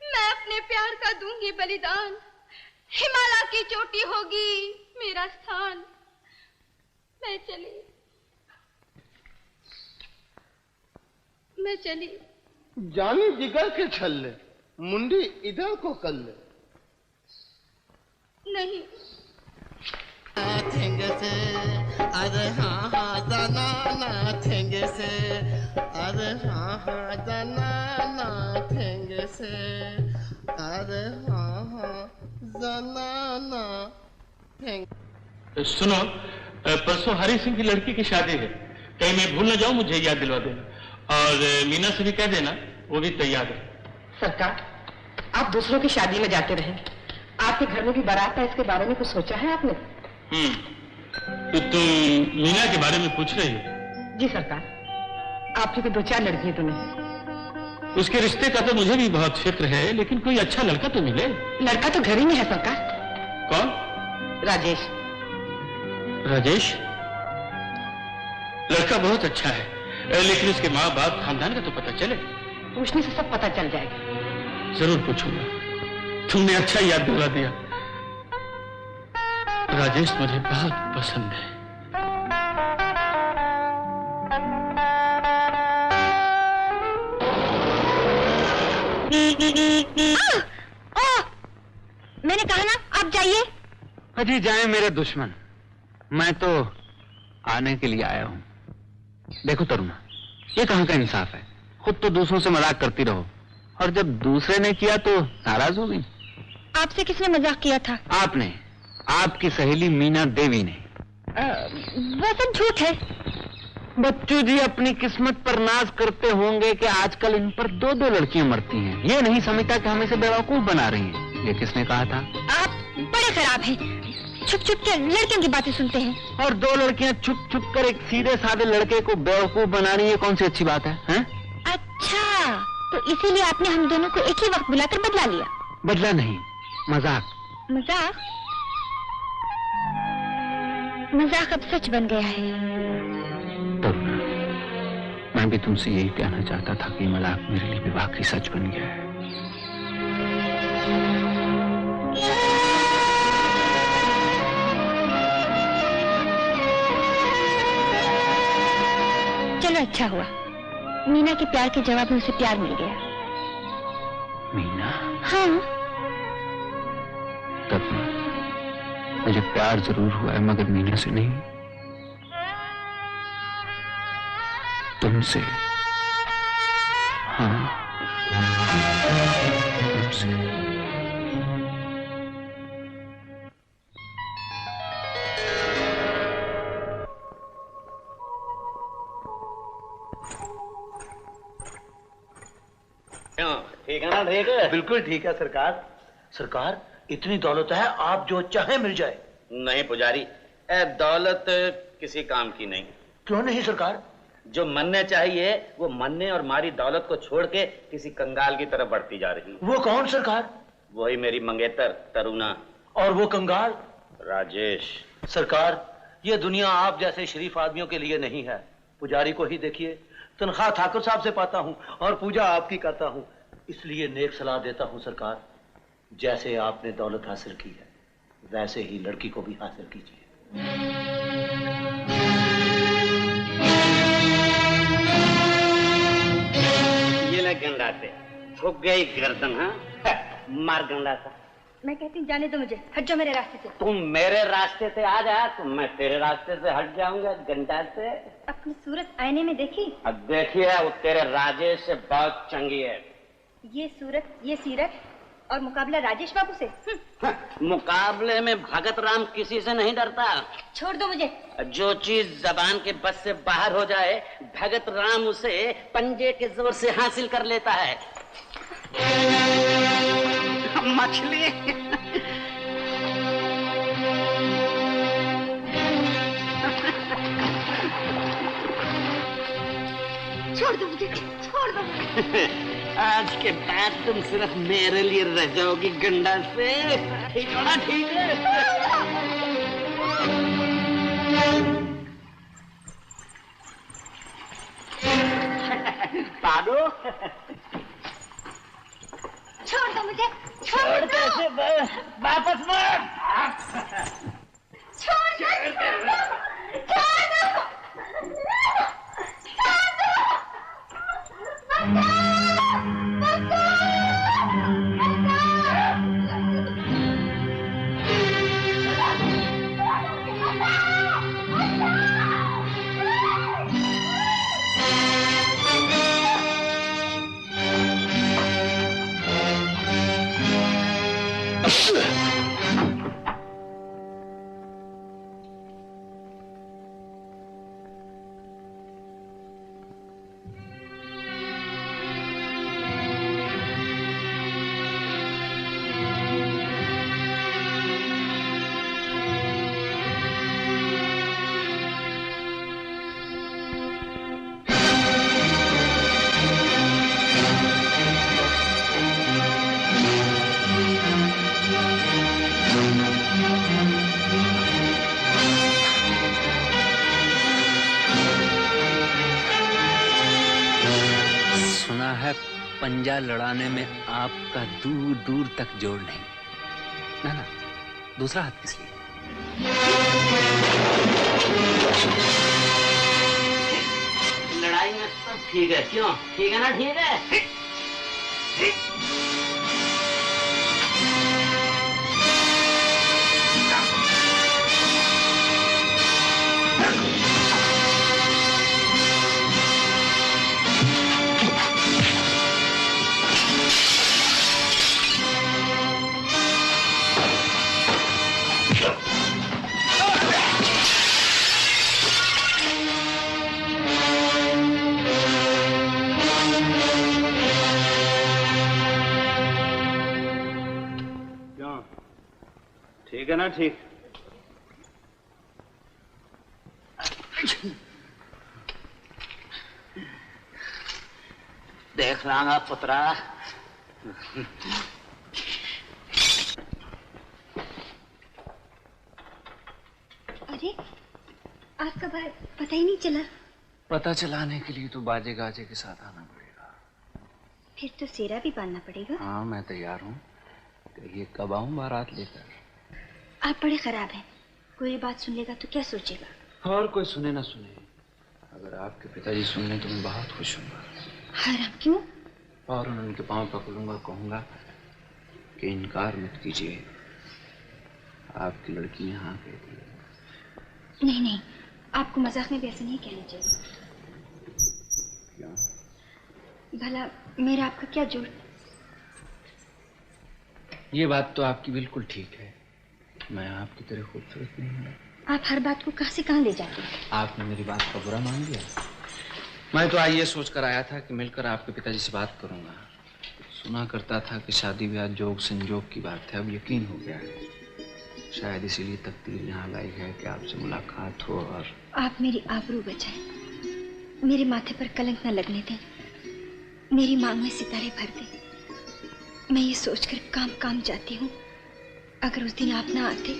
मैं अपने प्यार दूंगी बलिदान, हिमालय की चोटी होगी मेरा स्थान। मैं चली जानी जिगर के छल्ले, मुंडी इधर को कर ले। नहीं नाथेंगे से, अरे हाँ हाँ जाना नाथेंगे से, अरे हाँ हाँ जाना नाथेंगे से, अरे हाँ हाँ जाना नाथेंगे। सुनो, परसों हरी सिंह की लड़की की शादी है, कहीं मैं भूल न जाऊं, मुझे याद दिलवा देना। और मीना से भी कह देना, वो भी तैयार है। सरकार, आप दूसरों की शादी में जाते रहे, आपके घर में भी बारात है, इसके बारे में कुछ सोचा है आपने? तो तुम मीना के बारे में पूछ रही हो? जी सरकार, आपकी तो 2-4 लड़कियां तो नहीं। उसके रिश्ते का तो मुझे भी बहुत फिक्र है, लेकिन कोई अच्छा लड़का तो मिले। लड़का तो घर ही में है सरकार। कौन? राजेश। राजेश? लड़का बहुत अच्छा है, लेकिन उसके माँ बाप खानदान का तो पता चले। पूछने से सब पता चल जाएगा। जरूर पूछूंगा, तुमने अच्छा याद दिला दिया। राजेश मुझे बहुत पसंद है। मैंने कहा ना आप जाइए। अजी जाए मेरे दुश्मन, मैं तो आने के लिए आया हूं। देखो तरुणा, ये कहां का इंसाफ है? खुद तो दूसरों से मजाक करती रहो, और जब दूसरे ने किया तो नाराज हो गई। आपसे किसने मजाक किया था? आपने, आपकी सहेली मीना देवी ने। वो सब झूठ है। बच्चू जी अपनी किस्मत पर नाज करते होंगे कि आजकल इन पर 2-2 लड़कियां मरती हैं। ये नहीं समझता कि हम इसे बेवकूफ बना रही हैं। ये किसने कहा था? आप बड़े खराब हैं, छुप छुप के लड़कियों की बातें सुनते हैं। और 2 लड़कियां छुप छुप कर एक सीधे साधे लड़के को बेवकूफ बना रही है, कौन सी अच्छी बात है? अच्छा, तो इसीलिए आपने हम दोनों को एक ही वक्त बुलाकर बदला लिया? बदला नहीं, मजाक। मजाक? मजाक अब सच बन गया है। तरुणा, मैं भी तुमसे यही कहना चाहता था कि मजाक मेरे लिए भी वाकई सच बन गया है। चलो अच्छा हुआ, मीना के प्यार के जवाब में उसे प्यार मिल गया। मीना? हाँ। तरुणा, मुझे प्यार जरूर हुआ है, मगर मीना से नहीं, तुमसे। हाँ, तुमसे। ठीक है ना? ठीक है, बिल्कुल ठीक है सरकार। सरकार, इतनी दौलत है, आप जो चाहे मिल जाए। नहीं पुजारी, दौलत किसी काम की नहीं। क्यों नहीं सरकार? जो मरने चाहिए वो मरने और मारी दौलत को छोड़ के किसी कंगाल की तरफ बढ़ती जा रही। वो कौन सरकार? वही मेरी मंगेतर तरुणा। और वो कंगाल? राजेश। सरकार, ये दुनिया आप जैसे शरीफ आदमियों के लिए नहीं है। पुजारी को ही देखिए, तनख्वाह ठाकुर साहब से पाता हूँ और पूजा आपकी करता हूँ। इसलिए नेक सलाह देता हूँ सरकार, जैसे आपने दौलत हासिल की है वैसे ही लड़की को भी हासिल कीजिए। ये ले गंडाते, ठुक गई गर्दन। हाँ, मार गंडाता। मैं कहती हूँ जाने दो मुझे, हट जाओ मेरे रास्ते से। तुम मेरे रास्ते से आ जा तो मैं तेरे रास्ते से हट जाऊंगा गंडाते। अपनी सूरत आईने में देखी? अब देखिए, वो तेरे राजेश से बहुत चंगी है। ये सूरत, ये सीरत और मुकाबला राजेश बाबू से। मुकाबले में भगत राम किसी से नहीं डरता। छोड़ दो मुझे। जो चीज जबान के बस से बाहर हो जाए, भगत राम उसे पंजे के जोर से हासिल कर लेता है। मछली। छोड़ दो मुझे, छोड़ दो मुझे। आज के बाद तुम सिर्फ मेरे लिए रह जाओगी गंडा से। ठीक है ना? ठीक है। छोड़ दो मुझे, छोड़ दो। वापस मोड़। छोड़ दो, छोड़ दो, छोड़ दो। पंजा लड़ाने में आपका दूर दूर तक जोड़ नहीं। ना ना, दूसरा हाथ किस लिए? लड़ाई में सब ठीक है, क्यों? ठीक है ना? ठीक है। ठीक है ना? ठीक। देख लांगा पुत्रा। अरे आपका भाई पता ही नहीं चला। पता चलाने के लिए तो बाजे गाजे के साथ आना पड़ेगा। फिर तो सेरा भी बांधना पड़ेगा। हाँ, मैं तैयार हूँ। ये कब आऊँ बारात लेकर? आप बड़े खराब हैं। कोई बात सुन लेगा तो क्या सोचेगा? और कोई सुने ना सुने, अगर आपके पिताजी सुन लें तो मैं बहुत खुश हूँ। हराम क्यों? और उनके पाँव पकड़ूंगा, कहूँगा कि इनकार मत कीजिए, आपकी लड़की ने हाँ कह दी। नहीं नहीं, आपको मजाक में भी ऐसा नहीं कहना चाहिए। क्यों? भला मेरा आपका क्या जोड़? ये बात तो आपकी बिल्कुल ठीक है। मैं आपकी तरह खूबसूरत नहीं हूँ। आप हर बात को कहाँ से कहाँ ले जाते हैं? आपने मेरी बात का बुरा मान लिया। मैं तो आज ये सोचकर आया था कि मिलकर आपके पिताजी से बात करूंगा। सुना करता था कि शादी ब्याह जोग संजोग की बात है, अब यकीन हो गया है। शायद इसीलिए तकदीर यहाँ लाई है कि आपसे मुलाकात हो। और आप मेरी आबरू बचाएं, मेरे माथे पर कलंक न लगने दें, मेरी मांग में सितारे भर दें। मैं ये सोचकर काम काम जाती हूँ, अगर उस दिन आप ना आते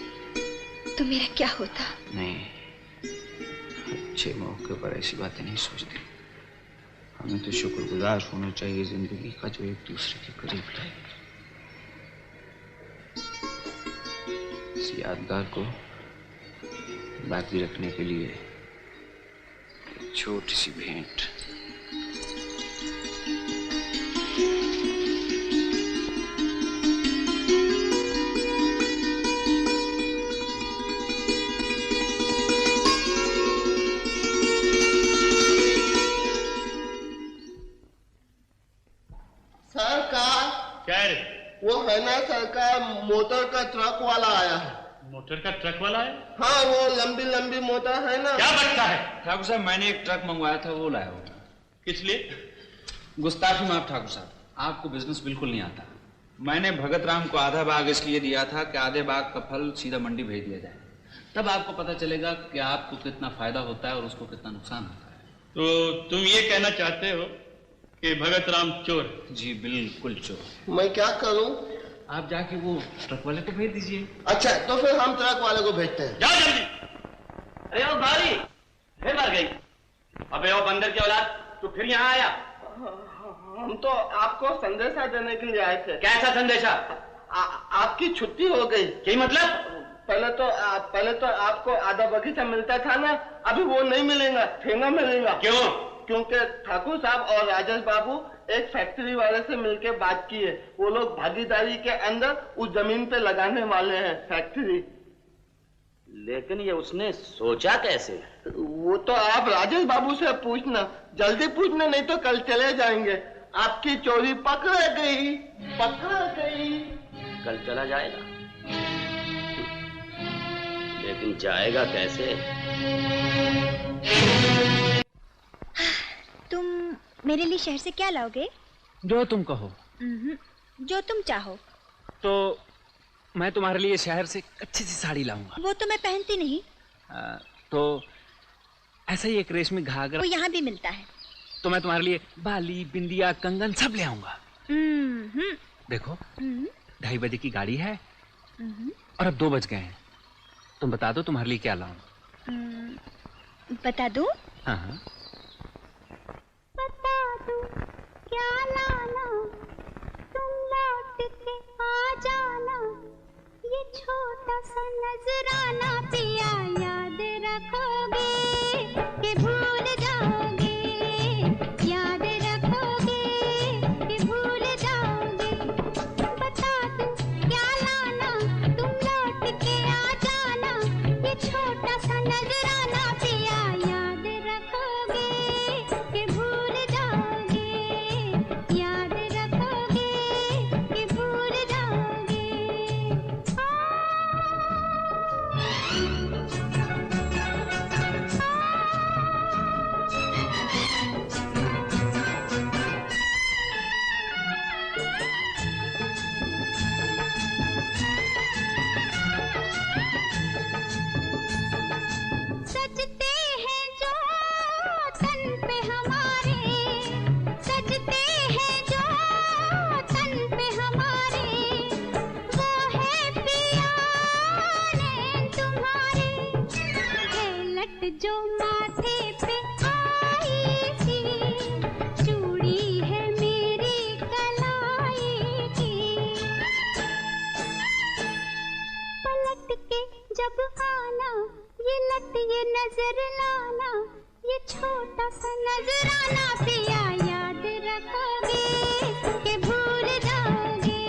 तो मेरा क्या होता? नहीं, अच्छे मौके पर ऐसी बातें नहीं सोचती। हमें तो शुक्रगुजार होना चाहिए जिंदगी का, जो एक दूसरे के करीब रहे। इस यादगार को बाकी रखने के लिए एक छोटी सी भेंट। वो है ना सरकार, मोटर का ट्रक वाला आया है। मोटर का ट्रक वाला है? हाँ, वो लंबी लंबी मोटर है ना। क्या बचता है? ठाकुर साहब, मैंने एक ट्रक मंगवाया था, वो लाया होगा। किस लिए? गुस्ताखी माफ ठाकुर साहब, आपको बिजनेस बिल्कुल नहीं आता। मैंने भगत राम को आधा बाग इसलिए दिया था कि आधे बाग का फल सीधा मंडी भेज दिया जाए, तब आपको पता चलेगा कि आपको कितना फायदा होता है और उसको कितना नुकसान होता है। तो तुम ये कहना चाहते हो कि भगत राम चोर? जी बिल्कुल चोर। मैं क्या करूं? आप जाके वो ट्रक वाले को भेज दीजिए। अच्छा, तो फिर हम ट्रक वाले को भेजते हैं। जाओ जल्दी। अरे वो भारी फिर मर गई। अबे वो बंदर की औलाद, तू फिर यहाँ आया? हम तो आपको संदेशा देने के लिए आए थे। कैसा संदेशा? आपकी छुट्टी हो गई। क्या मतलब? पहले तो आपको आधा बगीचा मिलता था ना, अभी वो नहीं मिलेगा, ठेंगा मिलेगा। क्यों? क्योंकि ठाकुर साहब और राजेश बाबू एक फैक्ट्री वाले से मिलके बात की है। वो लोग भागीदारी के अंदर उस जमीन पे लगाने वाले हैं फैक्ट्री। लेकिन ये उसने सोचा कैसे? वो तो आप राजेश बाबू से पूछना, जल्दी पूछना, नहीं तो कल चले जाएंगे। आपकी चोरी पकड़ गई। कल चला जाएगा, लेकिन जाएगा कैसे? तुम मेरे लिए शहर से क्या लाओगे? जो तुम कहो। जो तुम चाहो। तो मैं तुम्हारे लिए शहर से अच्छी सी साड़ी लाऊंगा। वो तो मैं पहनती नहीं। तो ऐसा ही एक रेशमी घाघरा वो यहाँ भी मिलता है। तो मैं तुम्हारे लिए बाली, बिंदिया, कंगन सब ले आऊंगा। देखो 2:30 बजे की गाड़ी है और अब 2 बज गए हैं। तुम बता दो तुम्हारे लिए क्या लाऊं? बता दूं? हाँ। बता दूं क्या लाना, तुम लौट के आ जाना, ये छोटा सा नजराना पिया याद रखोगे कि भूल जाओगे, याद रखोगे कि भूल जाओगे। बता दूं क्या लाना, तुम लौट के आ जाना, ये छोटा सा नजराना पिया याद रखोगे कि भूल जाओगे, याद रखोगे कि भूल जाओगे। सजते हैं जो तन पे हमारे, सजते हैं जो तन पे हमारे, वो है पिया ने तुम्हारे। है लट जो माथे पे आई थी, चूड़ी है मेरी कलाई की। पलट के जब आना, ये लट ये नजर लाना, ये छोटा सा नजराना पिया याद रखोगे कि भूल जाओगे,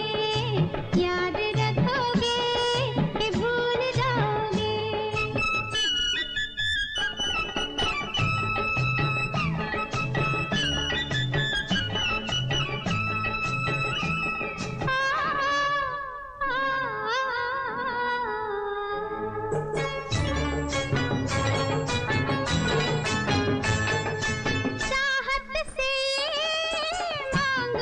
याद रखोगे कि भूल जाओगे। चाहत से मांग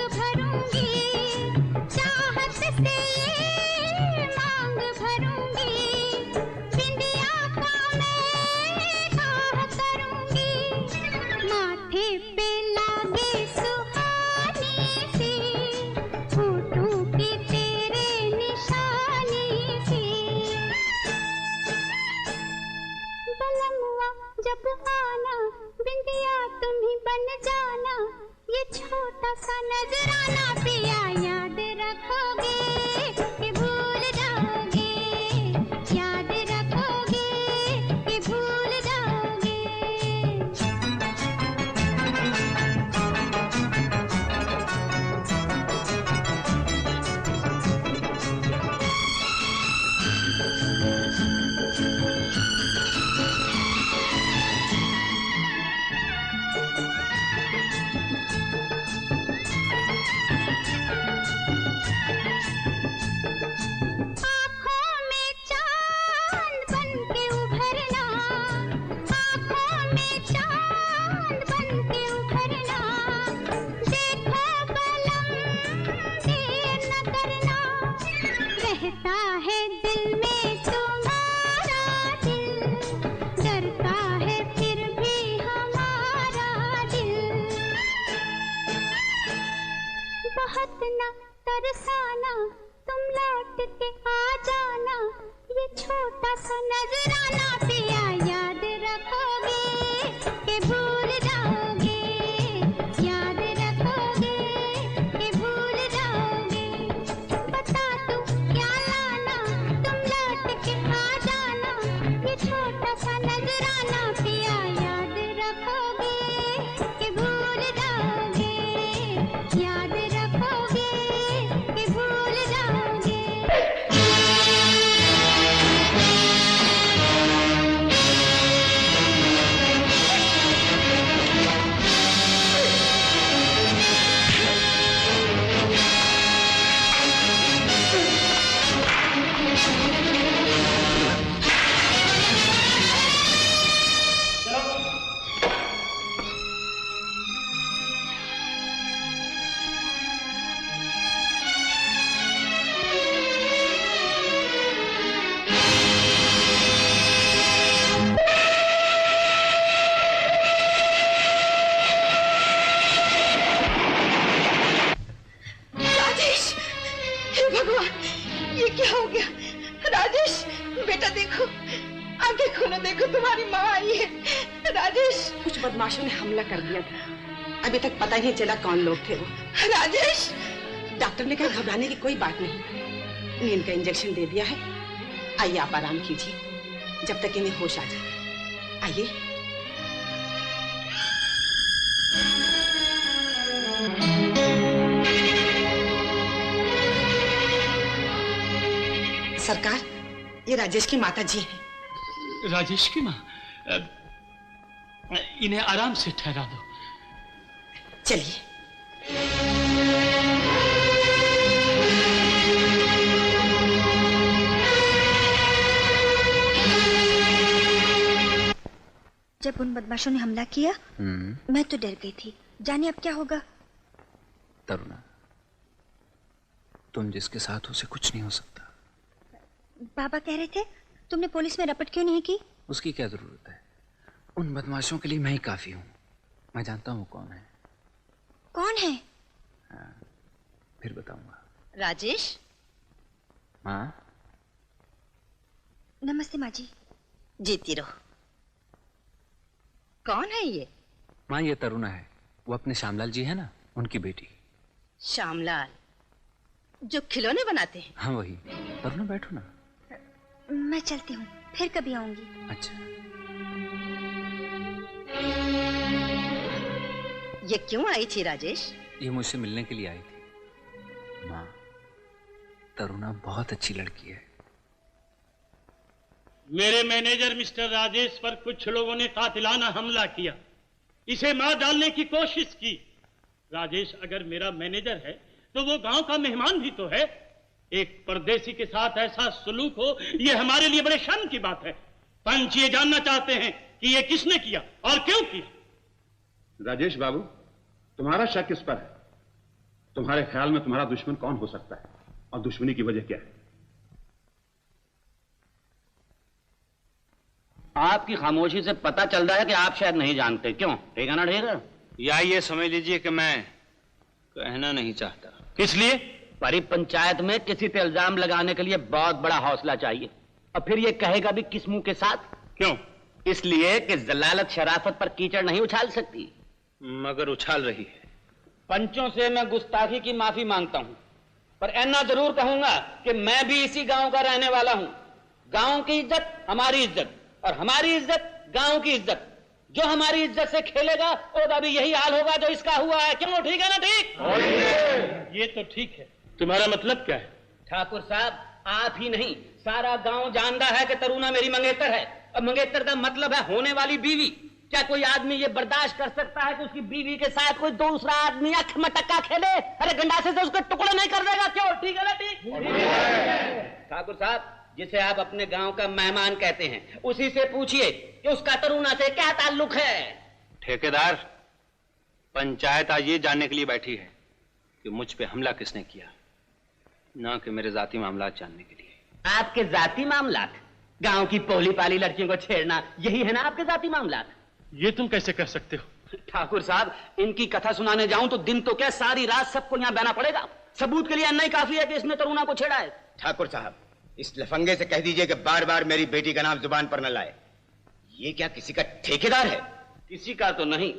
ये क्या हो गया? राजेश बेटा देखो, आंखें खोलो, देखो तुम्हारी माँ आई है। राजेश, कुछ बदमाशों ने हमला कर दिया था, अभी तक पता ही नहीं चला कौन लोग थे वो। राजेश, डॉक्टर ने कहा घबराने की कोई बात नहीं, नींद का इंजेक्शन दे दिया है। आइए आप आराम कीजिए जब तक इन्हें होश आ जाए। आइए। सरकार, ये राजेश की माता जी हैं। राजेश की माँ? इन्हें आराम से ठहरा दो। चलिए। जब उन बदमाशों ने हमला किया मैं तो डर गई थी, जाने अब क्या होगा। तरुणा, तुम जिसके साथ हो उसे कुछ नहीं हो सकता। बाबा कह रहे थे तुमने पुलिस में रपट क्यों नहीं की? उसकी क्या जरूरत है, उन बदमाशों के लिए मैं ही काफी हूँ। मैं जानता हूँ कौन है। कौन है? हाँ, फिर बताऊंगा। राजेश। माँ। नमस्ते माँ जी। जीती रहो। कौन है ये? माँ, ये तरुणा है, वो अपने श्यामलाल जी है ना, उनकी बेटी। श्यामलाल जो खिलौने बनाते हैं? हाँ वही। तरुणा बैठो ना। मैं चलती हूँ, फिर कभी आऊंगी। अच्छा। ये क्यों आई थी राजेश? ये मुझसे मिलने के लिए आई थी। माँ, तरुणा बहुत अच्छी लड़की है। मेरे मैनेजर मिस्टर राजेश पर कुछ लोगों ने कातिलाना हमला किया, इसे मार डालने की कोशिश की। राजेश अगर मेरा मैनेजर है तो वो गांव का मेहमान भी तो है। एक परदेसी के साथ ऐसा सलूक हो, ये हमारे लिए बड़े शर्म की बात है। पंच ये जानना चाहते हैं कि ये किसने किया और क्यों किया। राजेश बाबू, तुम्हारा शक किस पर है? तुम्हारे ख्याल में तुम्हारा दुश्मन कौन हो सकता है और दुश्मनी की वजह क्या है? आपकी खामोशी से पता चल रहा है कि आप शायद नहीं जानते। क्यों? ठीक है ना? ठीक है, या ये समझ लीजिए कि मैं कहना नहीं चाहता। इसलिए परी पंचायत में किसी पे इल्जाम लगाने के लिए बहुत बड़ा हौसला चाहिए, और फिर ये कहेगा भी किस मुंह के साथ? क्यों? इसलिए कि जलालत शराफत पर कीचड़ नहीं उछाल सकती। मगर उछाल रही है। पंचों से मैं गुस्ताखी की माफी मांगता हूं, पर ऐना जरूर कहूंगा कि मैं भी इसी गांव का रहने वाला हूं। गांव की इज्जत हमारी इज्जत, और हमारी इज्जत गांव की इज्जत। जो हमारी इज्जत से खेलेगा उसका भी यही हाल होगा जो इसका हुआ है। क्यों? ठीक है ना? ठीक। ये तो ठीक है। तुम्हारा मतलब क्या है? ठाकुर साहब, आप ही नहीं सारा गांव जानता है कि तरुणा मेरी मंगेतर है, और मंगेतर का मतलब है होने वाली बीवी। क्या कोई आदमी ये बर्दाश्त कर सकता है कि उसकी बीवी के साथ कोई दूसरा आदमी अख मटक्का खेले? अरे गंडासे से उसके टुकड़े नहीं कर देगा? क्यों? ठीक है ना? ठीक। ठाकुर साहब, जिसे आप अपने गांव का मेहमान कहते हैं, उसी से पूछिए कि उसका तरुणा से क्या ताल्लुक है। ठेकेदार, पंचायत आज ये जानने के लिए बैठी है कि मुझ पे हमला किसने किया, ना कि मेरे जाती मामलात जानने के लिए। आपके जाती मामलात? गांव की पोली पाली लड़कियों को छेड़ना, यही है ना आपके जाती मामलात? ये तुम कैसे कर सकते हो? ठाकुर साहब, इनकी कथा सुनाने जाऊं तो दिन तो क्या सारी रात सबको यहाँ बहना पड़ेगा। सबूत के लिए अन्ना ही काफी है कि इसने तरुणा को छेड़ा है। ठाकुर साहब, इस लफंगे से कह दीजिए कि बार बार मेरी बेटी का नाम जुबान पर न लाए। ये क्या किसी का ठेकेदार है? किसी का तो नहीं,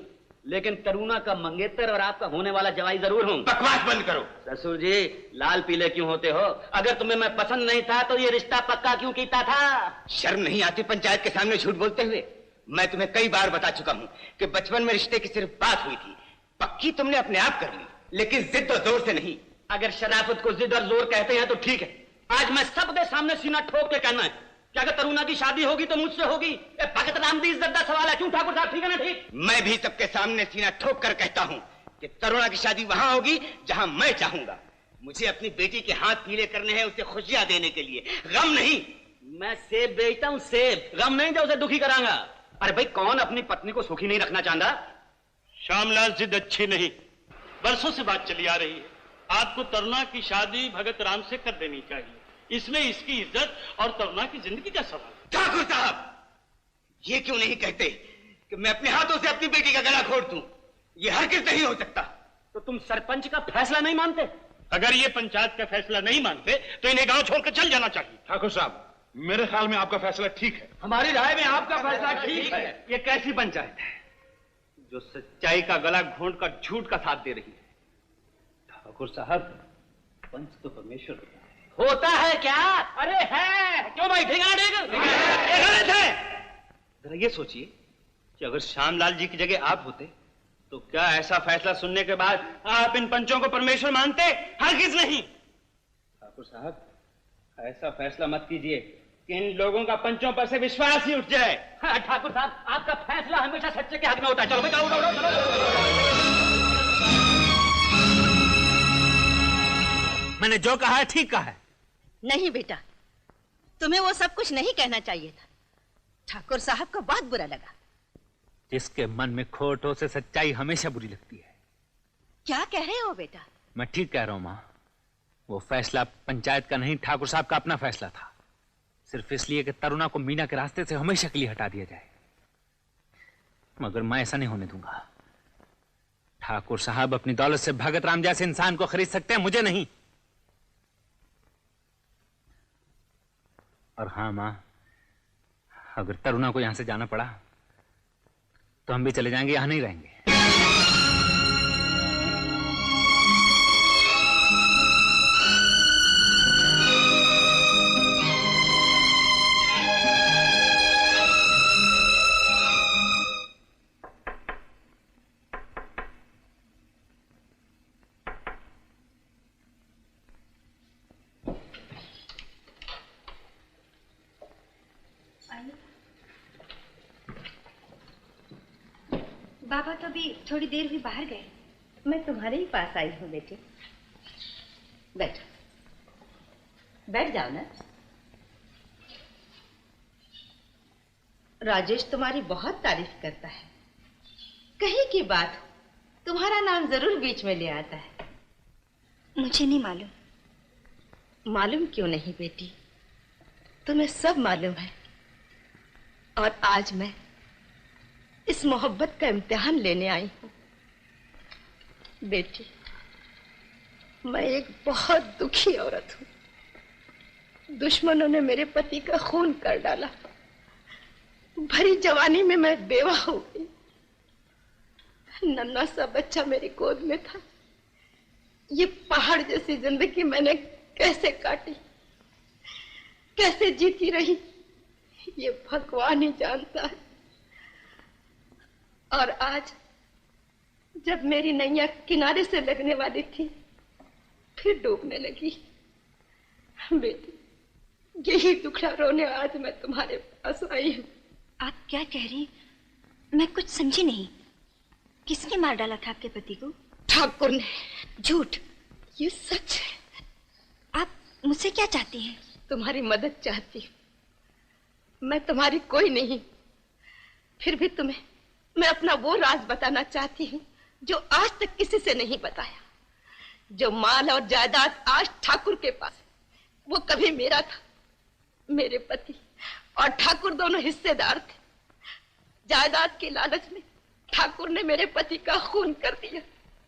लेकिन तरुणा का मंगेतर और आपका होने वाला जवाई जरूर हूं। बकवास बंद करो। ससुर जी, लाल पीले क्यों होते हो? अगर तुम्हें मैं पसंद नहीं था तो ये रिश्ता पक्का क्यों कीता था? शर्म नहीं आती पंचायत के सामने झूठ बोलते हुए? मैं तुम्हें कई बार बता चुका हूं कि बचपन में रिश्ते की सिर्फ बात हुई थी, पक्की तुमने अपने आप कर ली, लेकिन जिद और जोर से नहीं। अगर शराफत को जिद और जोर कहते हैं तो ठीक है। आज मैं सबके सामने सीना ठोक के कहना है कि अगर तरुणा की शादी होगी तो मुझसे होगी। ये भगत राम दी इज्जत का सवाल है। क्यों ठाकुर साहब? ठीक है ना? ठीक। मैं भी सबके सामने सीना ठोक कर कहता हूं कि तरुणा की शादी वहां होगी जहां मैं चाहूंगा। मुझे अपनी बेटी के हाथ पीले करने हैं, उसे खुशियां देने के लिए, गम नहीं। मैं सेब बेचता हूं, सेब, गम नहीं जो उसे दुखी करांगा। अरे भाई, कौन अपनी पत्नी को सुखी नहीं रखना चाहता? श्यामलाल, जिद अच्छी नहीं। वर्षों से बात चली आ रही है, आपको तरुणा की शादी भगत राम से कर देनी चाहिए। इसमें इसकी इज्जत और तरुणा की जिंदगी का सवाल। ठाकुर साहब, ये क्यों नहीं कहते कि मैं अपने हाथों से अपनी बेटी का गला घोट दूं? ये हरगिज़ नहीं हो सकता। तो तुम सरपंच का फैसला नहीं मानते? अगर ये पंचायत का फैसला नहीं मानते तो इन्हें गांव छोड़कर चल जाना चाहिए। ठाकुर साहब, मेरे ख्याल में आपका फैसला ठीक है। हमारी राय में आपका फैसला ठीक है। ये कैसी पंचायत है जो सच्चाई का गला घोंट कर झूठ का साथ दे रही है? ठाकुर साहब, पंच तो परमेश्वर होता है क्या? अरे है, क्यों भाई गलत है। जरा ये सोचिए कि अगर श्यामलाल जी की जगह आप होते तो क्या ऐसा फैसला सुनने के बाद आप इन पंचों को परमेश्वर मानते? हरगिज नहीं। ठाकुर साहब, ऐसा फैसला मत कीजिए कि इन लोगों का पंचों पर से विश्वास ही उठ जाए। हाँ, ठाकुर साहब, आपका फैसला हमेशा सच्चे के हक में होता है। चलो बेटा, उठो, उठो, चलो। मैंने जो कहा है ठीक कहा है। नहीं बेटा, तुम्हें वो सब कुछ नहीं कहना चाहिए था। ठाकुर साहब को बहुत बुरा लगा। जिसके मन में खोट हो उसे सच्चाई हमेशा बुरी लगती है। क्या कह रहे हो बेटा? मैं ठीक कह रहा हूं माँ। वो फैसला पंचायत का नहीं, ठाकुर साहब का अपना फैसला था। सिर्फ इसलिए कि तरुणा को मीना के रास्ते से हमेशा के लिए हटा दिया जाए। मगर मैं ऐसा नहीं होने दूंगा। ठाकुर साहब अपनी दौलत से भगत राम जैसे इंसान को खरीद सकते हैं, मुझे नहीं। और हाँ माँ, अगर तरुणा को यहां से जाना पड़ा तो हम भी चले जाएंगे, यहां नहीं रहेंगे। बाबा तो अभी थोड़ी देर हुई बाहर गए। मैं तुम्हारे ही पास आई हूँ बेटे। बैठ बैठ जाओ ना। राजेश तुम्हारी बहुत तारीफ करता है। कहीं की बात हो, तुम्हारा नाम जरूर बीच में ले आता है। मुझे नहीं मालूम। मालूम क्यों नहीं बेटी, तुम्हें सब मालूम है। और आज मैं इस मोहब्बत का इम्तिहान लेने आई हूं। बेटी, मैं एक बहुत दुखी औरत हूं। दुश्मनों ने मेरे पति का खून कर डाला। भरी जवानी में मैं बेवा हो गई। नन्हा सा बच्चा मेरी गोद में था। ये पहाड़ जैसी जिंदगी मैंने कैसे काटी, कैसे जीती रही, ये भगवान ही जानता है। और आज जब मेरी नैया किनारे से लगने वाली थी, फिर डूबने लगी। बेटी, यही दुखड़ा रोने आज मैं तुम्हारे पास आई हूँ। आप क्या कह रही? मैं कुछ समझी नहीं। किसने मार डाला था आपके पति को? ठाकुर ने। झूठ। ये सच है। आप मुझसे क्या चाहती हैं? तुम्हारी मदद चाहती हूँ। मैं तुम्हारी कोई नहीं, फिर भी तुम्हें मैं अपना वो राज बताना चाहती हूँ जो आज तक किसी से नहीं बताया। जो माल और जायदाद आज ठाकुर के पास है, वो कभी मेरा था। मेरे पति और ठाकुर दोनों हिस्सेदार थे। जायदाद के लालच में ठाकुर ने मेरे पति का खून कर दिया।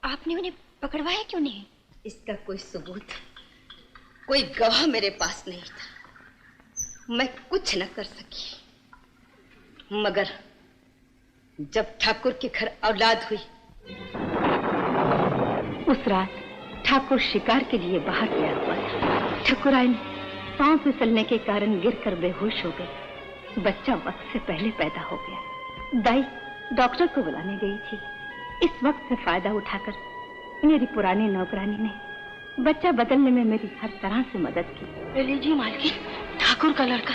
आपने उन्हें पकड़वाया क्यों नहीं? इसका कोई सबूत, कोई गवाह मेरे पास नहीं था। मैं कुछ न कर सकी। मगर जब ठाकुर के घर औलाद हुई, उस रात ठाकुर शिकार के लिए बाहर गया हुआ था। ठकुराइन पांव फिसलने के कारण गिरकर बेहोश हो गई। बच्चा वक्त से पहले पैदा हो गया। दाई डॉक्टर को बुलाने गई थी। इस वक्त से फायदा उठाकर मेरी पुरानी नौकरानी ने बच्चा बदलने में मेरी हर तरह से मदद की। लीजिए मालकिन, ठाकुर का लड़का।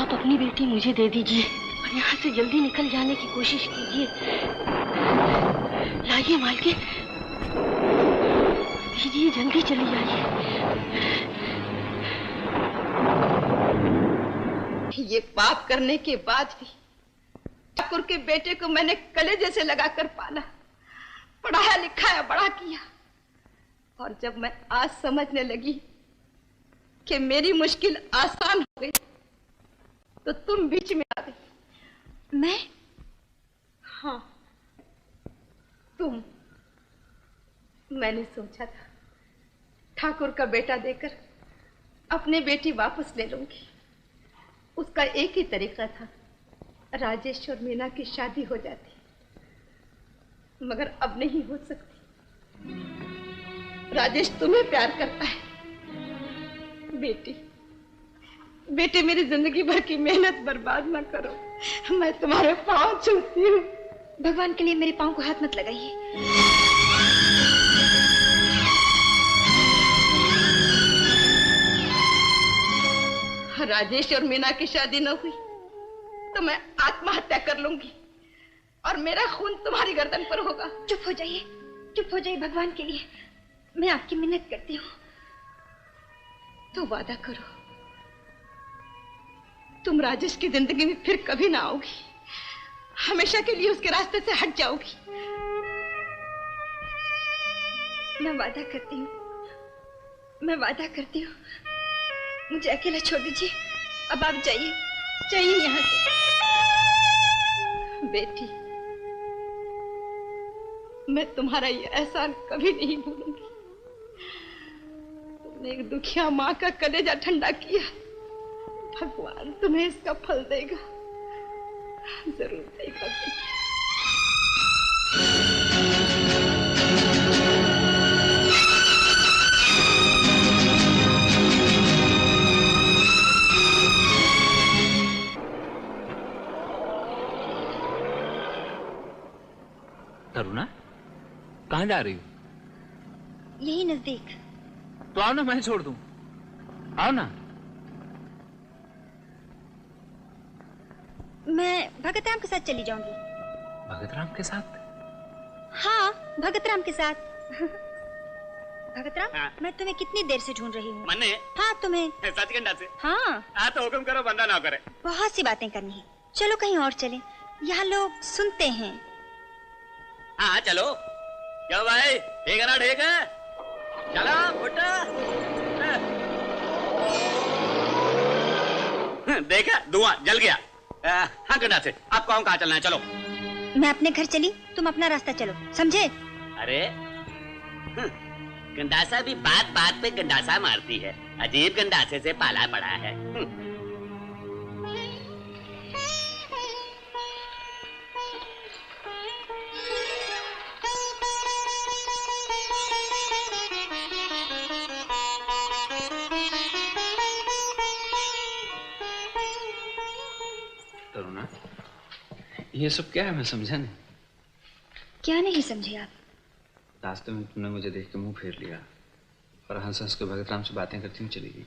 आप अपनी बेटी मुझे दे दीजिए और यहाँ से जल्दी निकल जाने की कोशिश कीजिए। लाइए मालकिन, दीजिए, जल्दी चली जाइए। ये पाप करने के बाद भी ठाकुर के बेटे को मैंने कलेजे से लगाकर पाला, पढ़ाया लिखाया, बड़ा किया। और जब मैं आज समझने लगी कि मेरी मुश्किल आसान हो गई, तो तुम बीच में आ गई। मैं? हाँ, तुम। मैंने सोचा था ठाकुर का बेटा देकर अपनी बेटी वापस ले लूंगी। उसका एक ही तरीका था, राजेश और मीना की शादी हो जाती, मगर अब नहीं हो सकती। राजेश तुम्हें प्यार करता है। बेटी मेरी जिंदगी भर की मेहनत बर्बाद ना करो। मैं तुम्हारे पांव छूती हूँ। भगवान के लिए मेरे पांव को हाथ मत लगाइए। राजेश और मीना की शादी न हुई तो मैं आत्महत्या कर लूंगी और मेरा खून तुम्हारी गर्दन पर होगा। चुप हो जाइए, चुप हो जाइए भगवान के लिए। मैं आपकी मिन्नत करती हूँ। तो वादा करो, तुम राजेश की जिंदगी में फिर कभी ना आओगी, हमेशा के लिए उसके रास्ते से हट जाओगी। मैं वादा करती हूँ, मैं वादा करती हूँ। मुझे अकेला छोड़ दीजिए। अब आप जाइए, जाइए यहाँ से। बेटी, मैं तुम्हारा ये एहसान कभी नहीं भूलूंगी। तुमने एक दुखिया माँ का कलेजा ठंडा किया। भगवान तुम्हें इसका फल देगा, जरूर देगा बेटी। तरुणा, कहाँ जा रही हो? यही नजदीक। तो आओ ना, मैं छोड़ दूं। आओ ना। मैं भगत राम के साथ चली जाऊंगी। भगत राम के साथ? हाँ, भगत राम के साथ। भगत राम, हाँ। मैं तुम्हें कितनी देर से ढूंढ रही हूँ। मन्ने? हाँ, तुम्हें। सचगंडा से? हाँ। हाँ तो हुक्म करो, बंदा ना करे। बहुत सी बातें करनी है। चलो कहीं और चलें, यहाँ लोग सुनते हैं। हाँ चलो। क्यों भाई, ठीक है ना? ठीक है, चलो फुटा। देखा, धुआं जल गया। हाँ गंडा से, आप कहाँ चलना है? चलो। मैं अपने घर चली, तुम अपना रास्ता चलो, समझे? अरे गंडासा भी बात बात पे गंडासा मारती है। अजीब गंडासे से पाला पड़ा है। तरुणा, ये सब क्या है? मैं समझा नहीं। क्या नहीं समझे आप? रास्ते में तुमने मुझे देख के मुंह फेर लिया और हंस हंस के भगत राम से बातें करती हुई चली गई।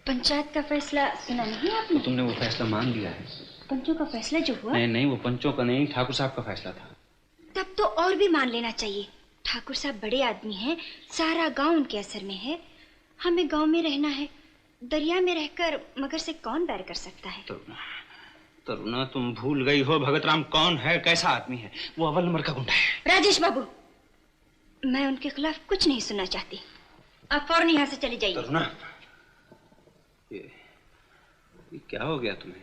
पंचायत का फैसला सुना नहीं आपने? तो तुमने वो फैसला मान लिया है? पंचों का फैसला जो हुआ? नहीं, वो पंचों का नहीं, ठाकुर साहब का फैसला था। तब तो और भी मान लेना चाहिए। ठाकुर साहब बड़े आदमी हैं, सारा गांव उनके असर में है। हमें गांव में रहना है। दरिया में रहकर मगर से कौन बैर कर सकता है? तरुणा, तुम भूल गई हो भगत राम कौन है, कैसा आदमी है। वो अव्वल नंबर का गुंडा है। राजेश बाबू, मैं उनके खिलाफ कुछ नहीं सुनना चाहती। आप फौरन यहाँ से चली जाइए। तरुणा, ये क्या हो गया तुम्हें?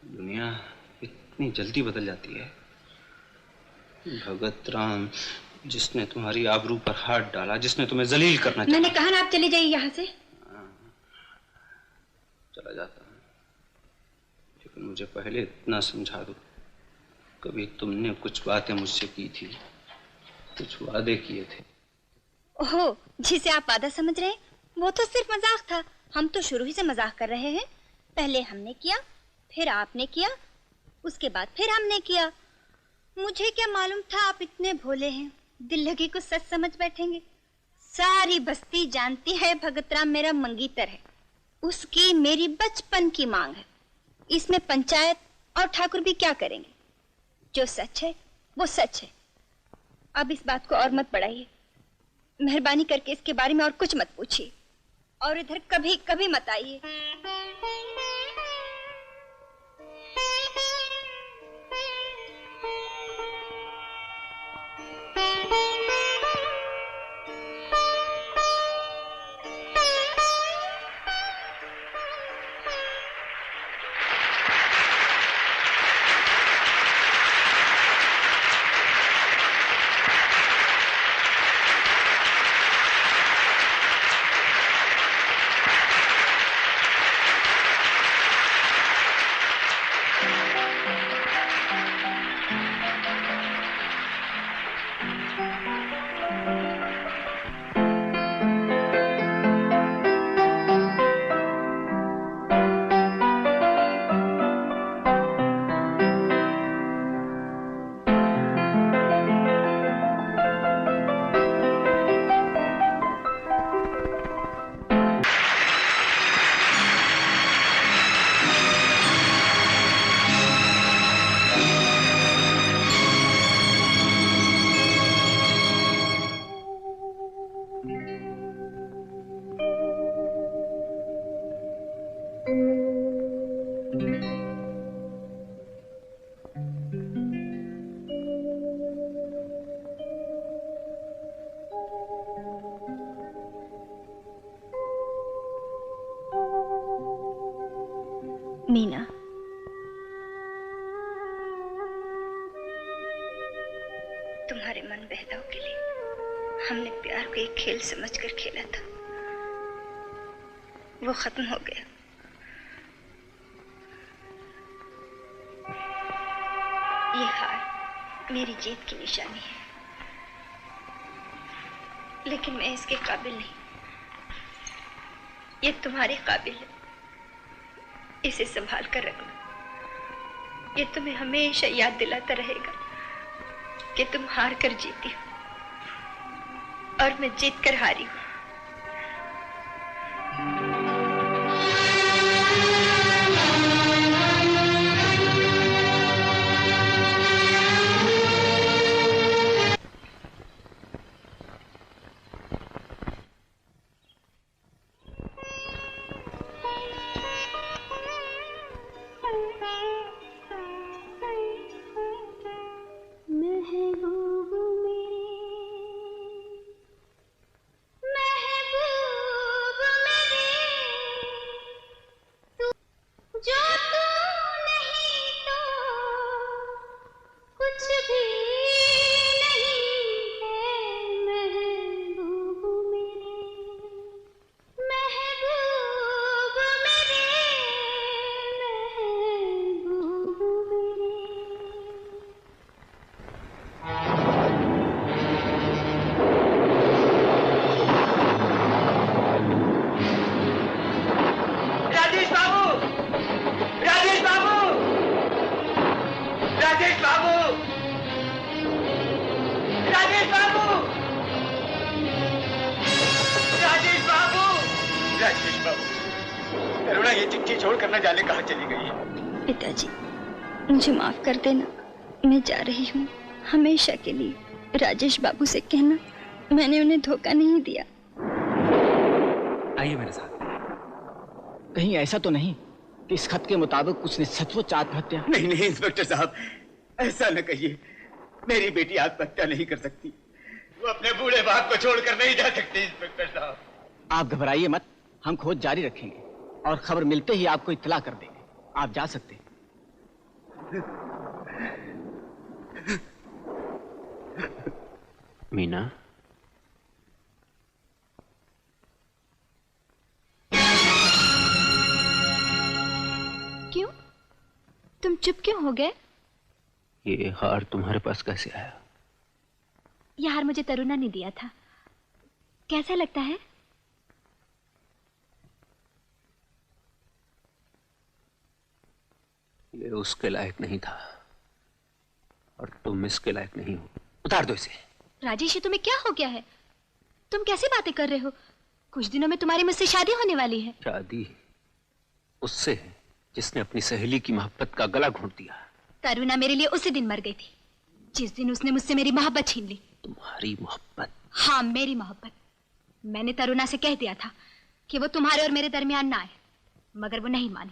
दुनिया इतनी जल्दी बदल जाती है। भगत राम, जिसने तुम्हारी आबरू पर हाथ डाला, जिसने तुम्हें जलील करना चाहा। मैंने कहा ना, आप चली जाइए यहाँ से। चला जाता हूँ, लेकिन मुझे पहले इतना समझा दो, कभी तुमने कुछ बातें मुझसे की थी, कुछ वादे किए थे। ओहो, जिसे आप वादा समझ रहे हैं वो तो सिर्फ मजाक था। हम तो शुरू ही से मजाक कर रहे हैं। पहले हमने किया, फिर आपने किया, उसके बाद फिर हमने किया। मुझे क्या मालूम था आप इतने भोले हैं, दिल लगी को सच समझ बैठेंगे। सारी बस्ती जानती है भगत राम मेरा मंगीतर है। उसकी मेरी बचपन की मांग है। इसमें पंचायत और ठाकुर भी क्या करेंगे? जो सच है वो सच है। अब इस बात को और मत बढ़ाइए। मेहरबानी करके इसके बारे में और कुछ मत पूछिए और इधर कभी कभी मत आइए। मीना, तुम्हारे मन बहलाव के लिए हमने प्यार को एक खेल समझकर खेला था, वो खत्म हो गया। ये हार मेरी जीत की निशानी है, लेकिन मैं इसके काबिल नहीं। ये तुम्हारे काबिल है, इसे संभाल कर रखना। ये तुम्हें हमेशा याद दिलाता रहेगा कि तुम हार कर जीती हो और मैं जीत कर हारी हूं। मुझे माफ कर देना, मैं जा रही हूँ हमेशा के लिए। राजेश बाबू से कहना मैंने उन्हें धोखा नहीं दिया। आइए मेरे साथ। कहीं ऐसा तो नहीं कि इस खत के मुताबिक उसने सचमुच आत्महत्या? नहीं नहीं इंस्पेक्टर साहब, ऐसा न कहिए। मेरी बेटी आत्महत्या नहीं कर सकती, वो अपने बूढ़े बाप को छोड़कर नहीं जा सकती इंस्पेक्टर साहब। आप घबराइए मत, हम खोज जारी रखेंगे और खबर मिलते ही आपको इत्तला कर देंगे। आप जा सकते हैं। मीना, क्यों? तुम चुप क्यों हो गए? ये हार तुम्हारे पास कैसे आया? यह हार मुझे तरुणा ने दिया था। कैसा लगता है? ये उसके लायक नहीं था और तुम इसके लायक नहीं हो। उतार दो इसे। राजेश, ये तुम्हें क्या हो गया है? तुम कैसी बातें कर रहे हो? कुछ दिनों में तुम्हारी मुझसे शादी होने वाली है। शादी उससे है जिसने अपनी सहेली की मोहब्बत का गला घोंट दिया। तरुणा मेरे लिए उसी दिन मर गई थी जिस दिन उसने मुझसे मेरी मोहब्बत छीन ली। तुम्हारी मोहब्बत? हाँ, मेरी मोहब्बत। मैंने तरुणा से कह दिया था कि वो तुम्हारे और मेरे दरमियान ना आए, मगर वो नहीं मानी।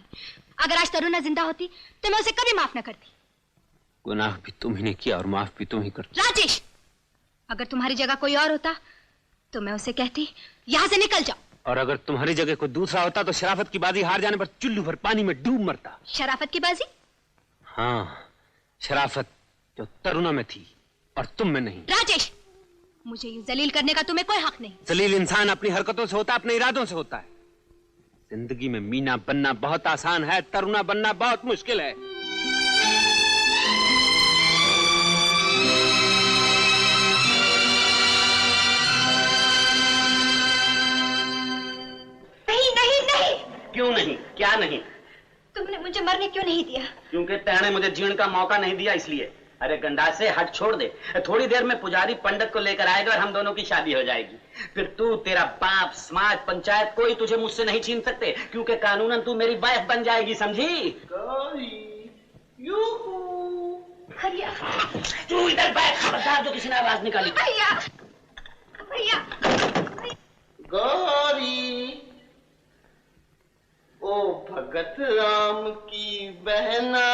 अगर आज तरुणा जिंदा होती तो मैं उसे कभी माफ न करती। गुनाह भी तुम ही ने किया और माफ भी तुम ही करती। राजेश, अगर तुम्हारी जगह कोई और होता तो मैं उसे कहती यहाँ से निकल जाओ। और अगर तुम्हारी जगह कोई दूसरा होता तो शराफत की बाजी हार जाने पर चुल्लू भर पानी में डूब मरता। शराफत की बाजी? हाँ, शराफत जो तरुणा में थी और तुम में नहीं। राजेश, मुझे ये जलील करने का तुम्हें कोई हक नहीं। जलील इंसान अपनी हरकतों से होता, अपने इरादों से होता है। जिंदगी में मीना बनना बहुत आसान है, तरुणा बनना बहुत मुश्किल है। नहीं नहीं नहीं। क्यों नहीं? क्या नहीं? तुमने मुझे मरने क्यों नहीं दिया? क्योंकि तेने मुझे जीने का मौका नहीं दिया, इसलिए। अरे गंडासे, हट छोड़ दे। थोड़ी देर में पुजारी पंडित को लेकर आएगा और हम दोनों की शादी हो जाएगी। फिर तू, तेरा बाप, समाज, पंचायत, कोई तुझे मुझसे नहीं छीन सकते, क्योंकि कानूनन तू मेरी वाइफ बन जाएगी, समझी? भैया, तू इधर बैठ, खबरदार जो किसी ने आवाज निकाली। भैया, भैया। गौरी, ओ भगत राम की बहना,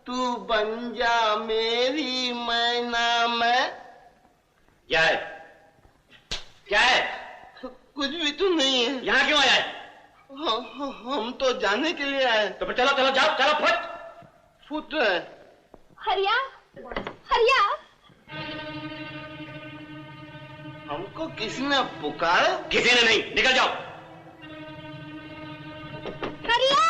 तू बन जा मेरी मैना। मैं क्या है? क्या है? कुछ भी तो नहीं है। यहाँ क्यों आया है? हम तो जाने के लिए आए। तो फिर चलो चलो जाओ, चलो फट। फुट रहे। हरिया, हरिया। हमको किसी ने पुकारा? किसी ने नहीं, निकल जाओ। हरिया।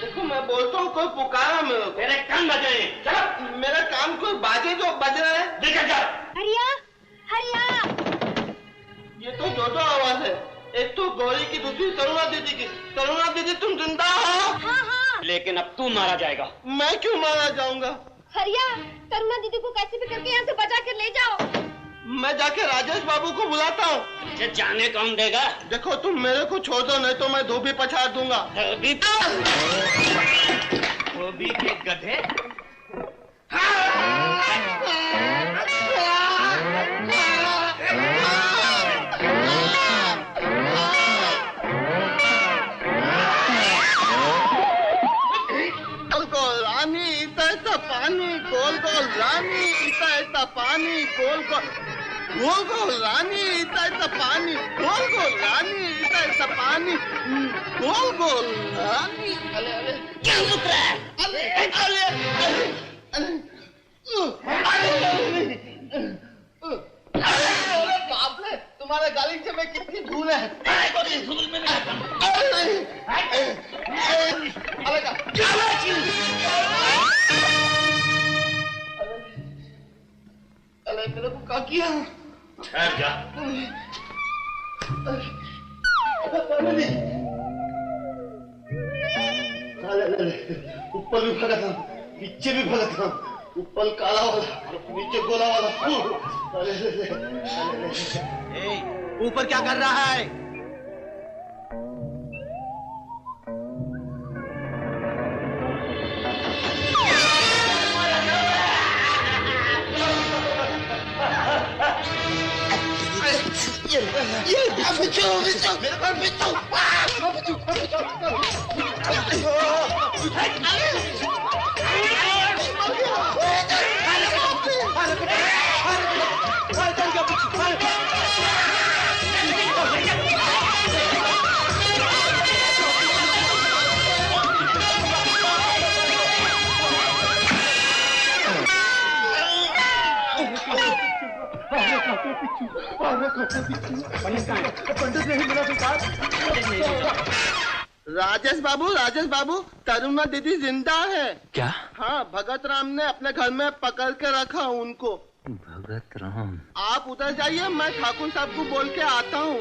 देखो मैं बोलता हूँ कोई पुकारा मेरे को। मेरे कान बजे। चलो। मेरा कान कोई बाजे जो बज रहा है। निकल जाओ। हरिया, हरिया। ये तो दो आवाज है, एक तो गौरी की, दूसरी तरुणा दीदी की। तरुणा दीदी तुम जिंदा हो? हाँ हाँ। लेकिन अब तू मारा जाएगा। मैं क्यों मारा जाऊंगा? हरिया, तरुणा दीदी को कैसे भी करके यहाँ से बचा कर ले जाओ। मैं जाके राजेश बाबू को बुलाता हूँ। तुझे जाने कौन देगा? देखो तुम मेरे को छोड़ दो, नहीं तो मैं धोबी पछाड़ दूंगा। धोबी के गधे। रानी इतना पानी, गोल गोल रानी इतना पानी, गोल गोल गोल गोल रानी इतना पानी, गोल गोल रानी इतना पानी, गोल गोल रानी। अरे अरे क्या रुक रहा है? अरे अरे अरे बाप रे, तुम्हारे गालीचे में कितनी धूल है। धूल में अरे मेरे को क्या किया? ठहर जा। ऊपर भी भगा था, नीचे भी भगा था। ऊपर काला वाला, नीचे गोला वाला। ऊपर क्या कर रहा है? राजेश बाबू, तरुणा दीदी जिंदा है। क्या? हाँ, भगत राम ने अपने घर में पकड़ के रखा उनको। भगत राम? आप उधर जाइए, मैं ठाकुर साहब को बोल के आता हूँ।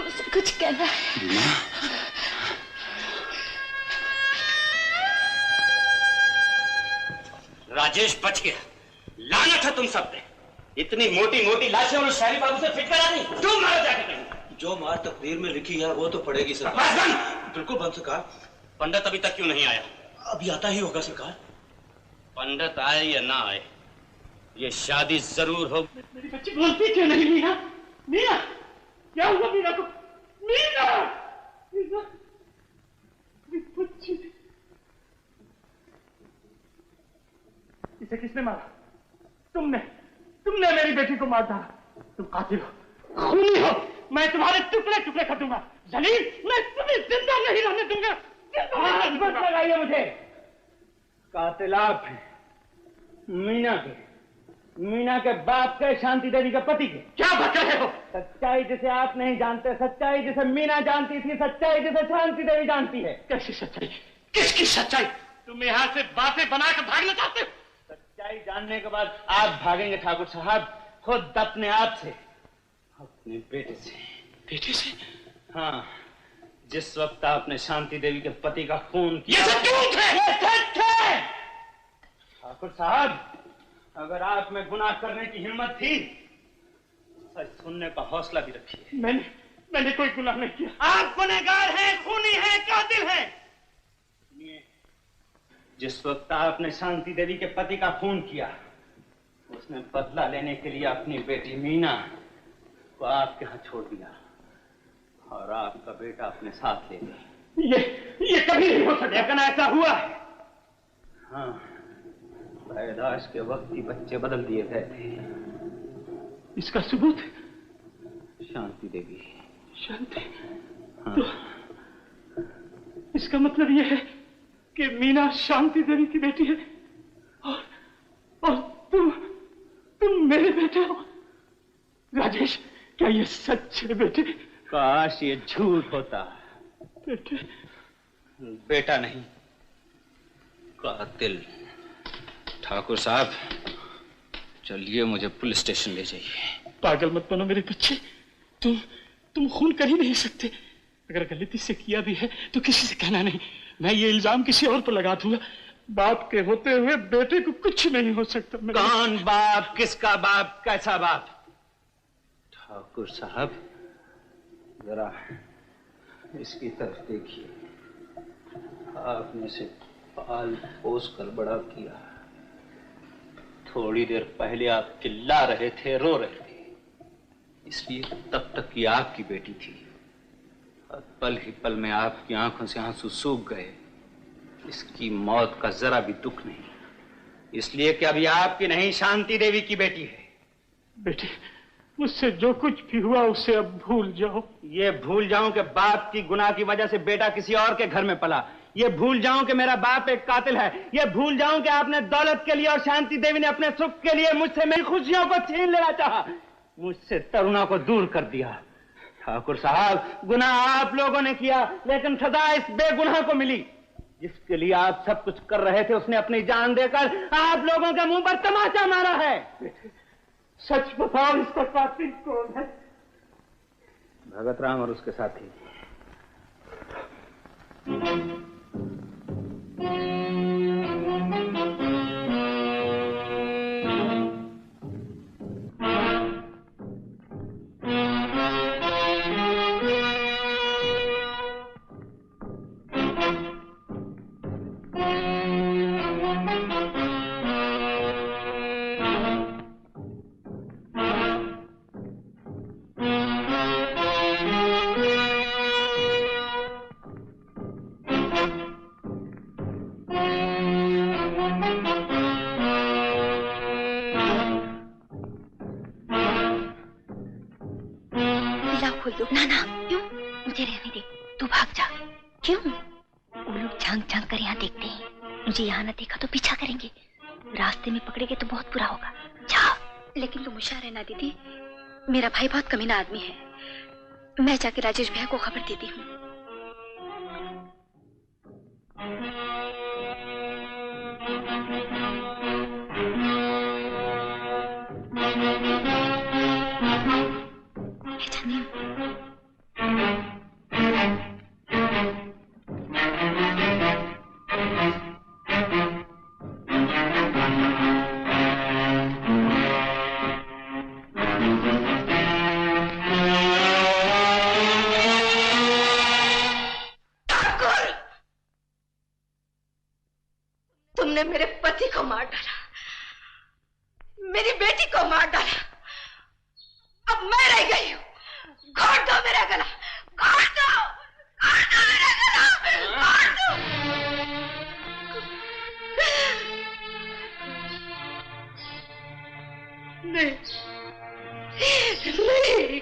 मुझसे कुछ कहना है। राजेश बच गया। लानत है तुम सब पे। इतनी मोटी मोटी लाशें और शहरी बाबू से फिट करा दी। क्यों मारा जाके कहीं? जो मार तकदीर में लिखी है वो तो पड़ेगी सरकार। बिल्कुल बंद सरकार। पंडित अभी तक क्यों नहीं आया? अभी आता ही होगा सरकार। पंडित आए या ना आए, ये शादी जरूर हो। मेरी बच्ची बोलती क्यों नहीं? मीना, मीना, क्या हुआ मीना को? मीना, मीना, मेरी बच्ची। इसे किसने मारा? तुमने मेरी बेटी को मार डाला। तुम कातिल हो, खूनी हो। मैं तुम्हारे टुकड़े टुकड़े कर दूंगा। जलील, मैं तुम्हें जिंदा नहीं रहने दूंगा। हाथ मत लगाइए मुझे। कातिल आप हैं। मीना के बाप के, शांति देवी के पति के। क्या बक रहे हो? सच्चाई जिसे आप नहीं जानते, सच्चाई जिसे मीना जानती थी, सच्चाई जिसे शांति देवी जानती है। कैसी सच्चाई? किसकी सच्चाई? तुम यहाँ से बातें बनाकर भागना चाहते हो? सच्चाई जानने के बाद आप भागेंगे ठाकुर साहब, खुद अपने आप से, अपने बेटे से। बेटे से? हाँ, जिस वक्त आपने शांति देवी के पति का खून किया। ये झूठ है। ठाकुर साहब, अगर आप में गुनाह करने की हिम्मत थी, सच सुनने का हौसला भी रखिए। मैंने कोई गुनाह नहीं किया। आप गुनहगार हैं, खूनी हैं, कातिल हैं। जिस वक्त आपने शांति देवी के पति का खून किया, उसने बदला लेने के लिए अपनी बेटी मीना को आपके यहाँ छोड़ दिया और आपका बेटा अपने साथ ले गया। ये कभी नहीं हो सकता। लेकिन ऐसा हुआ है। हाँ, पैदाश के वक्त ही बच्चे बदल दिए गए थे। इसका सबूत? शांति देवी। शांति? हाँ। तो इसका मतलब यह है कि मीना शांति देवी की बेटी है और तुम मेरे बेटे हो। राजेश, क्या ये सच है बेटे? काश ये झूठ होता। बेटे? बेटा नहीं, कातिल। ठाकुर साहब, चलिए मुझे पुलिस स्टेशन ले जाइए। पागल मत बनो मेरे बच्चे। तुम खून कर ही नहीं सकते। अगर गलती से किया भी है तो किसी से कहना नहीं। मैं ये इल्जाम किसी और पर लगा दूंगा। बाप के होते हुए बेटे को कुछ नहीं हो सकता। कौन बाप? किसका बाप? कैसा बाप? ठाकुर साहब, जरा इसकी तरफ देखिए। आपने से पाल पोस कर बड़ा किया। थोड़ी देर पहले आप चिल्ला रहे थे, रो रहे थे, इसलिए तब तक ये आपकी बेटी थी। और पल ही पल में आपकी आंखों से आंसू सूख गए। इसकी मौत का जरा भी दुख नहीं, इसलिए कि अभी आपकी नहीं, शांति देवी की बेटी है। बेटी, मुझसे जो कुछ भी हुआ उसे अब भूल जाओ। ये भूल जाऊं कि बाप की गुनाह की वजह से बेटा किसी और के घर में पला। ये भूल जाऊं कि मेरा बाप एक कातिल है। ये भूल जाऊं कि आपने दौलत के लिए और शांति देवी ने अपने सुख के लिए मुझसे मेरी खुशियों को छीन लेना चाहा, मुझसे तरुणा को दूर कर दिया। ठाकुर साहब, गुनाह आप लोगों ने किया, लेकिन सजा इस बेगुनाह को मिली। जिसके लिए आप सब कुछ कर रहे थे, उसने अपनी जान देकर आप लोगों के मुंह पर तमाचा मारा है। सच बताओ, इसका कातिल कौन है? भगत राम और उसके साथी। मुझे यहाँ न देखा तो पीछा करेंगे। रास्ते में पकड़ेंगे तो बहुत बुरा होगा। जा। लेकिन तुम होशियार रहना दीदी, मेरा भाई बहुत कमीना आदमी है। मैं जाके राजेश भैया को खबर देती हूँ। मैं जानती हूँ। तूने मेरे पति को मार डाला, मेरी बेटी को मार डाला। अब मैं रह गई हूँ। घोट दो मेरा गला, घोट दो, घोट दो मेरा गला, घोट दो। नहीं, नहीं,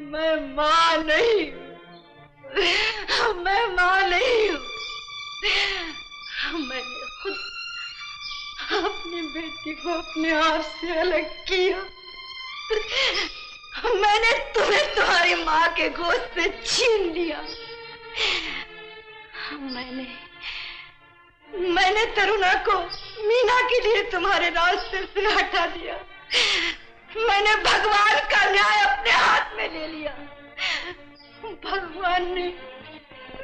मैं माँ नहीं, मैं माँ नहीं हूँ। मैंने खुद अपनी बेटी को अपने आप से अलग किया। मैंने तुम्हें तुम्हारी माँ के गोद से छीन लिया। मैंने तरुणा को मीना के लिए तुम्हारे रास्ते से हटा दिया। मैंने भगवान का न्याय अपने हाथ में ले लिया। भगवान ने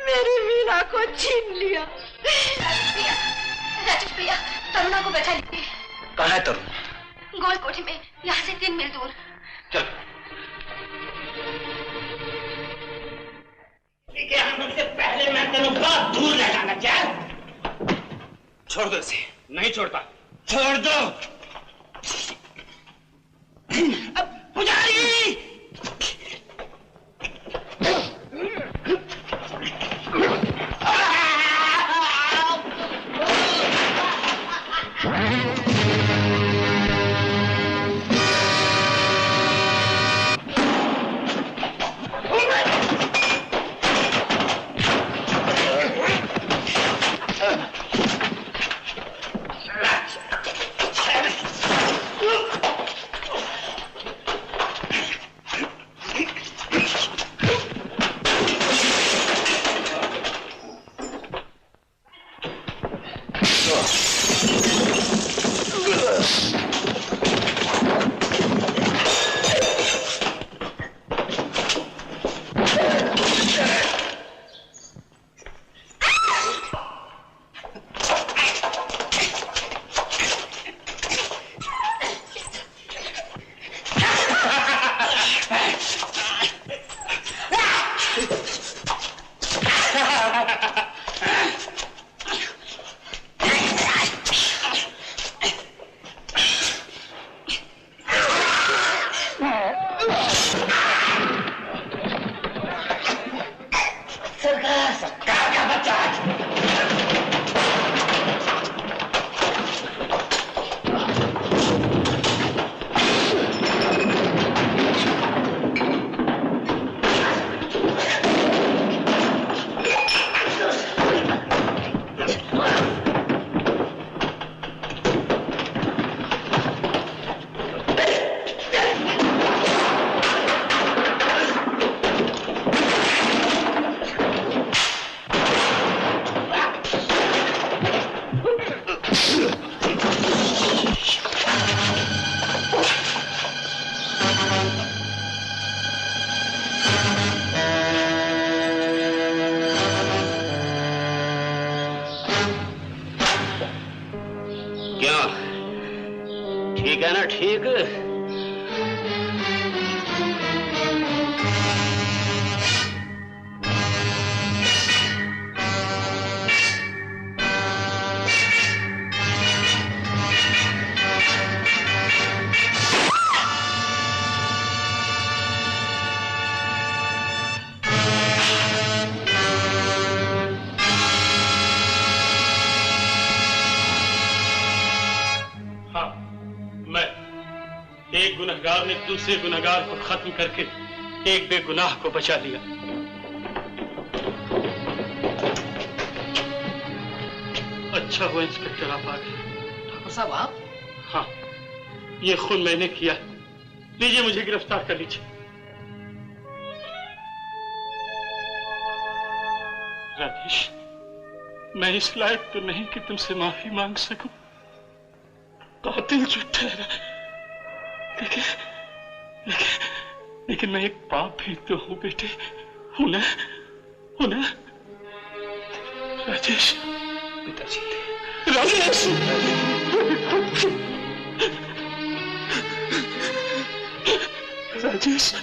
मेरी मीना को छीन लिया। राजेश भैया, तरुणा को बैठा लीजिए। कहाँ है तरुण? गोल कोठी में, यहाँ से 3 मील दूर। चल। हमसे पहले मैं तेरे बहुत दूर ले जाना चाह। छोड़ दो इसे। नहीं छोड़ता। छोड़ दो। अब पुजारी! दूसरे गुनहगार को खत्म करके एक बेगुनाह को बचा लिया। अच्छा हुआ इंस्पेक्टर आप आ गए। ठाकुर साहब आप? हाँ, ये खून मैंने किया। लीजिए मुझे गिरफ्तार कर लीजिए। राजेश, मैं इस लायक तो नहीं कि तुमसे माफी मांग सकूं। कातिल जो ठहरा, लेकिन मैं एक पाप भी तो हूं बेटे। हूं ना? राजेश, पिताजी। राजेश! राजेश!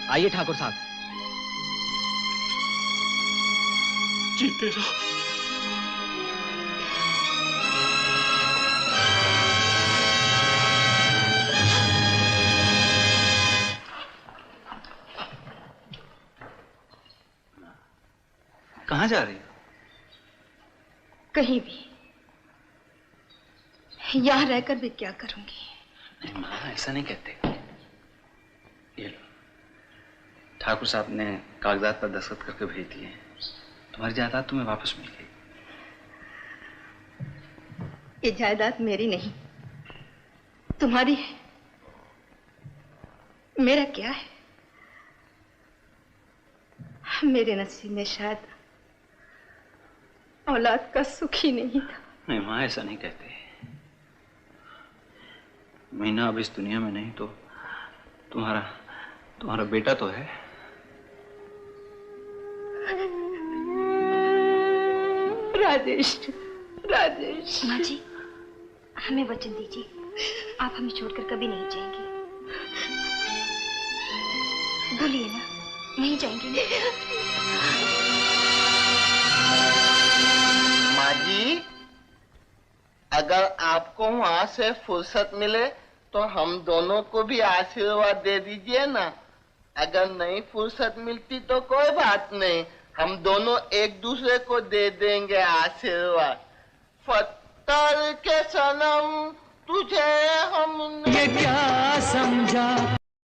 आइए ठाकुर साहब, जीते रहो। कहाँ जा रही हो? कहीं भी। यहाँ रहकर भी क्या करूंगी? नहीं माँ, ऐसा नहीं कहते। ये लो, ठाकुर साहब ने कागजात पर दस्तखत करके भेज दिए। तुम्हारी जायदाद तुम्हें वापस मिल गई। ये जायदाद मेरी नहीं, तुम्हारी है। मेरा क्या है? मेरे नसीब में शायद औलाद का सुख ही नहीं था। नहीं माँ, ऐसा नहीं कहते। मीना अब इस दुनिया में नहीं तो तुम्हारा बेटा तो है। राजेश, राजेश। माँ जी, हमें वचन दीजिए, आप हमें छोड़कर कभी नहीं जाएंगे। बोलिए ना, नहीं जाएंगे ना? माँ जी, अगर आपको वहाँ से फुर्सत मिले तो हम दोनों को भी आशीर्वाद दे दीजिए ना। अगर नहीं फुर्सत मिलती तो कोई बात नहीं, हम दोनों एक दूसरे को दे देंगे आशीर्वाद। फत्तर के सनम तुझे हमने ये क्या समझा